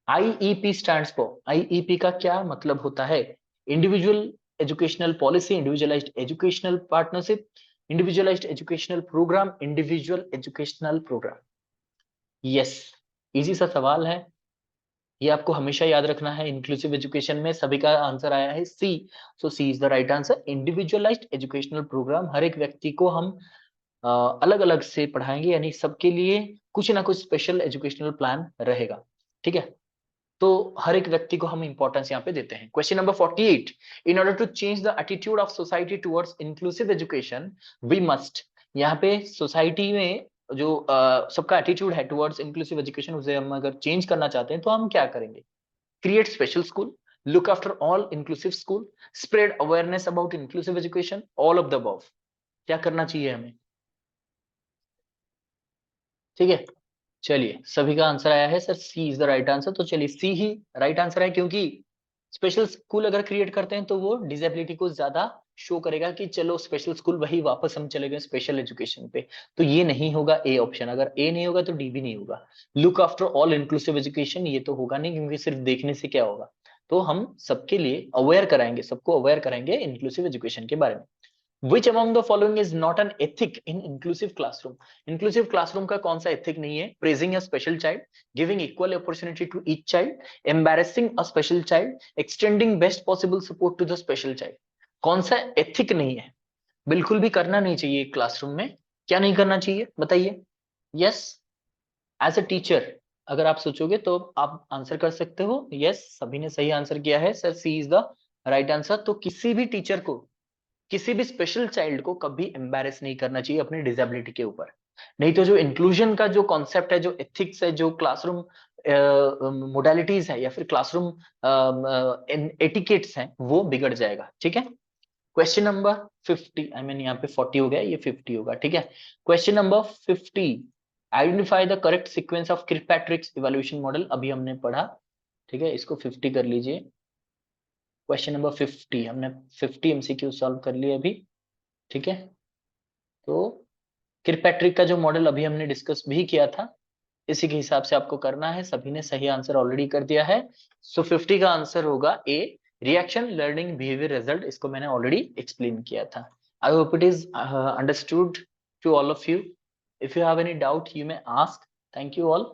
आईईपी स्टैंड्स फॉर, आईईपी का क्या मतलब होता है? Individual educational policy, individualised educational partnership, individualised educational programme, individual educational programme. Yes, easy सा सवाल है, ये आपको हमेशा याद रखना है। इंक्लूसिव एजुकेशन में सभी का आंसर आया है C, so C is the right answer. Individualised educational programme, हर एक व्यक्ति को हम अलग अलग से पढ़ाएंगे, यानी सबके लिए कुछ ना कुछ स्पेशल एजुकेशनल प्लान रहेगा। ठीक है, तो हर एक व्यक्ति को हम इंपॉर्टेंस यहाँ पे देते हैं। Question number 48, in order to change the attitude of society towards inclusive education we must, यहाँ पे सोसाइटी में जो सबका एटीट्यूड है टुवर्ड्स इंक्लूसिव एजुकेशन, उसे हम अगर चेंज करना चाहते हैं तो हम क्या करेंगे? Create special school, look after all inclusive school, spread awareness about inclusive education, all of the above. क्या करना चाहिए हमें? ठीक है, चलिए सभी का आंसर आया है sir, C is the right answer. तो चलिए सी ही राइट आंसर है, क्योंकि स्पेशल स्कूल अगर क्रिएट करते हैं तो वो डिसेबिलिटी को ज्यादा शो करेगा कि चलो स्पेशल स्कूल, वही वापस हम चले गए स्पेशल एजुकेशन पे। तो ये नहीं होगा ए ऑप्शन, अगर ए नहीं होगा तो डी भी नहीं होगा। Look after all inclusive education ये तो होगा नहीं, क्योंकि सिर्फ देखने से क्या होगा। तो हम सबके लिए अवेयर कराएंगे, सबको अवेयर कराएंगे इंक्लूसिव एजुकेशन के बारे में। Which among the following is not an ethic in inclusive classroom? Inclusive classroom का कौन सा ethic नहीं है? Praising a special child, giving equal opportunity to each child, embarrassing a special child, extending best possible support to the special child. कौन सा ethic नहीं है? बिल्कुल भी करना नहीं चाहिए क्लासरूम में। क्या नहीं करना चाहिए बताइए? यस, एज अ टीचर अगर आप सोचोगे तो आप आंसर कर सकते हो। यस, सभी ने सही आंसर किया है sir, C is the right answer. तो किसी भी टीचर को, किसी भी स्पेशल चाइल्ड को कभी एम्बैरेस नहीं करना चाहिए अपनी डिसेबिलिटी के ऊपर। नहीं तो जो इंक्लूजन का जो कॉन्सेप्ट है, जो एथिक्स है, जो क्लासरूम मोडालिटीज है, या फिर क्लासरूम एटिकेट्स हैं, वो बिगड़ जाएगा। ठीक है, क्वेश्चन नंबर 50, आई मीन यहाँ पे 40 हो गया, ये 50 होगा। ठीक है, question number 50, identify the correct sequence of Kirkpatrick's evaluation model. अभी हमने पढ़ा, ठीक है, इसको 50 कर लीजिए। क्वेश्चन नंबर 50, हमने 50 एमसीक्यू सॉल्व कर लिए अभी। ठीक है, तो किर्कपैट्रिक का जो मॉडल अभी हमने डिस्कस भी किया था, इसी के हिसाब से आपको करना है। सभी ने सही आंसर ऑलरेडी कर दिया है। सो 50 का आंसर होगा A, reaction learning behaviour result. इसको मैंने ऑलरेडी एक्सप्लेन किया था। I hope it is understood to all of you. If you have any doubt you may ask. Thank you all.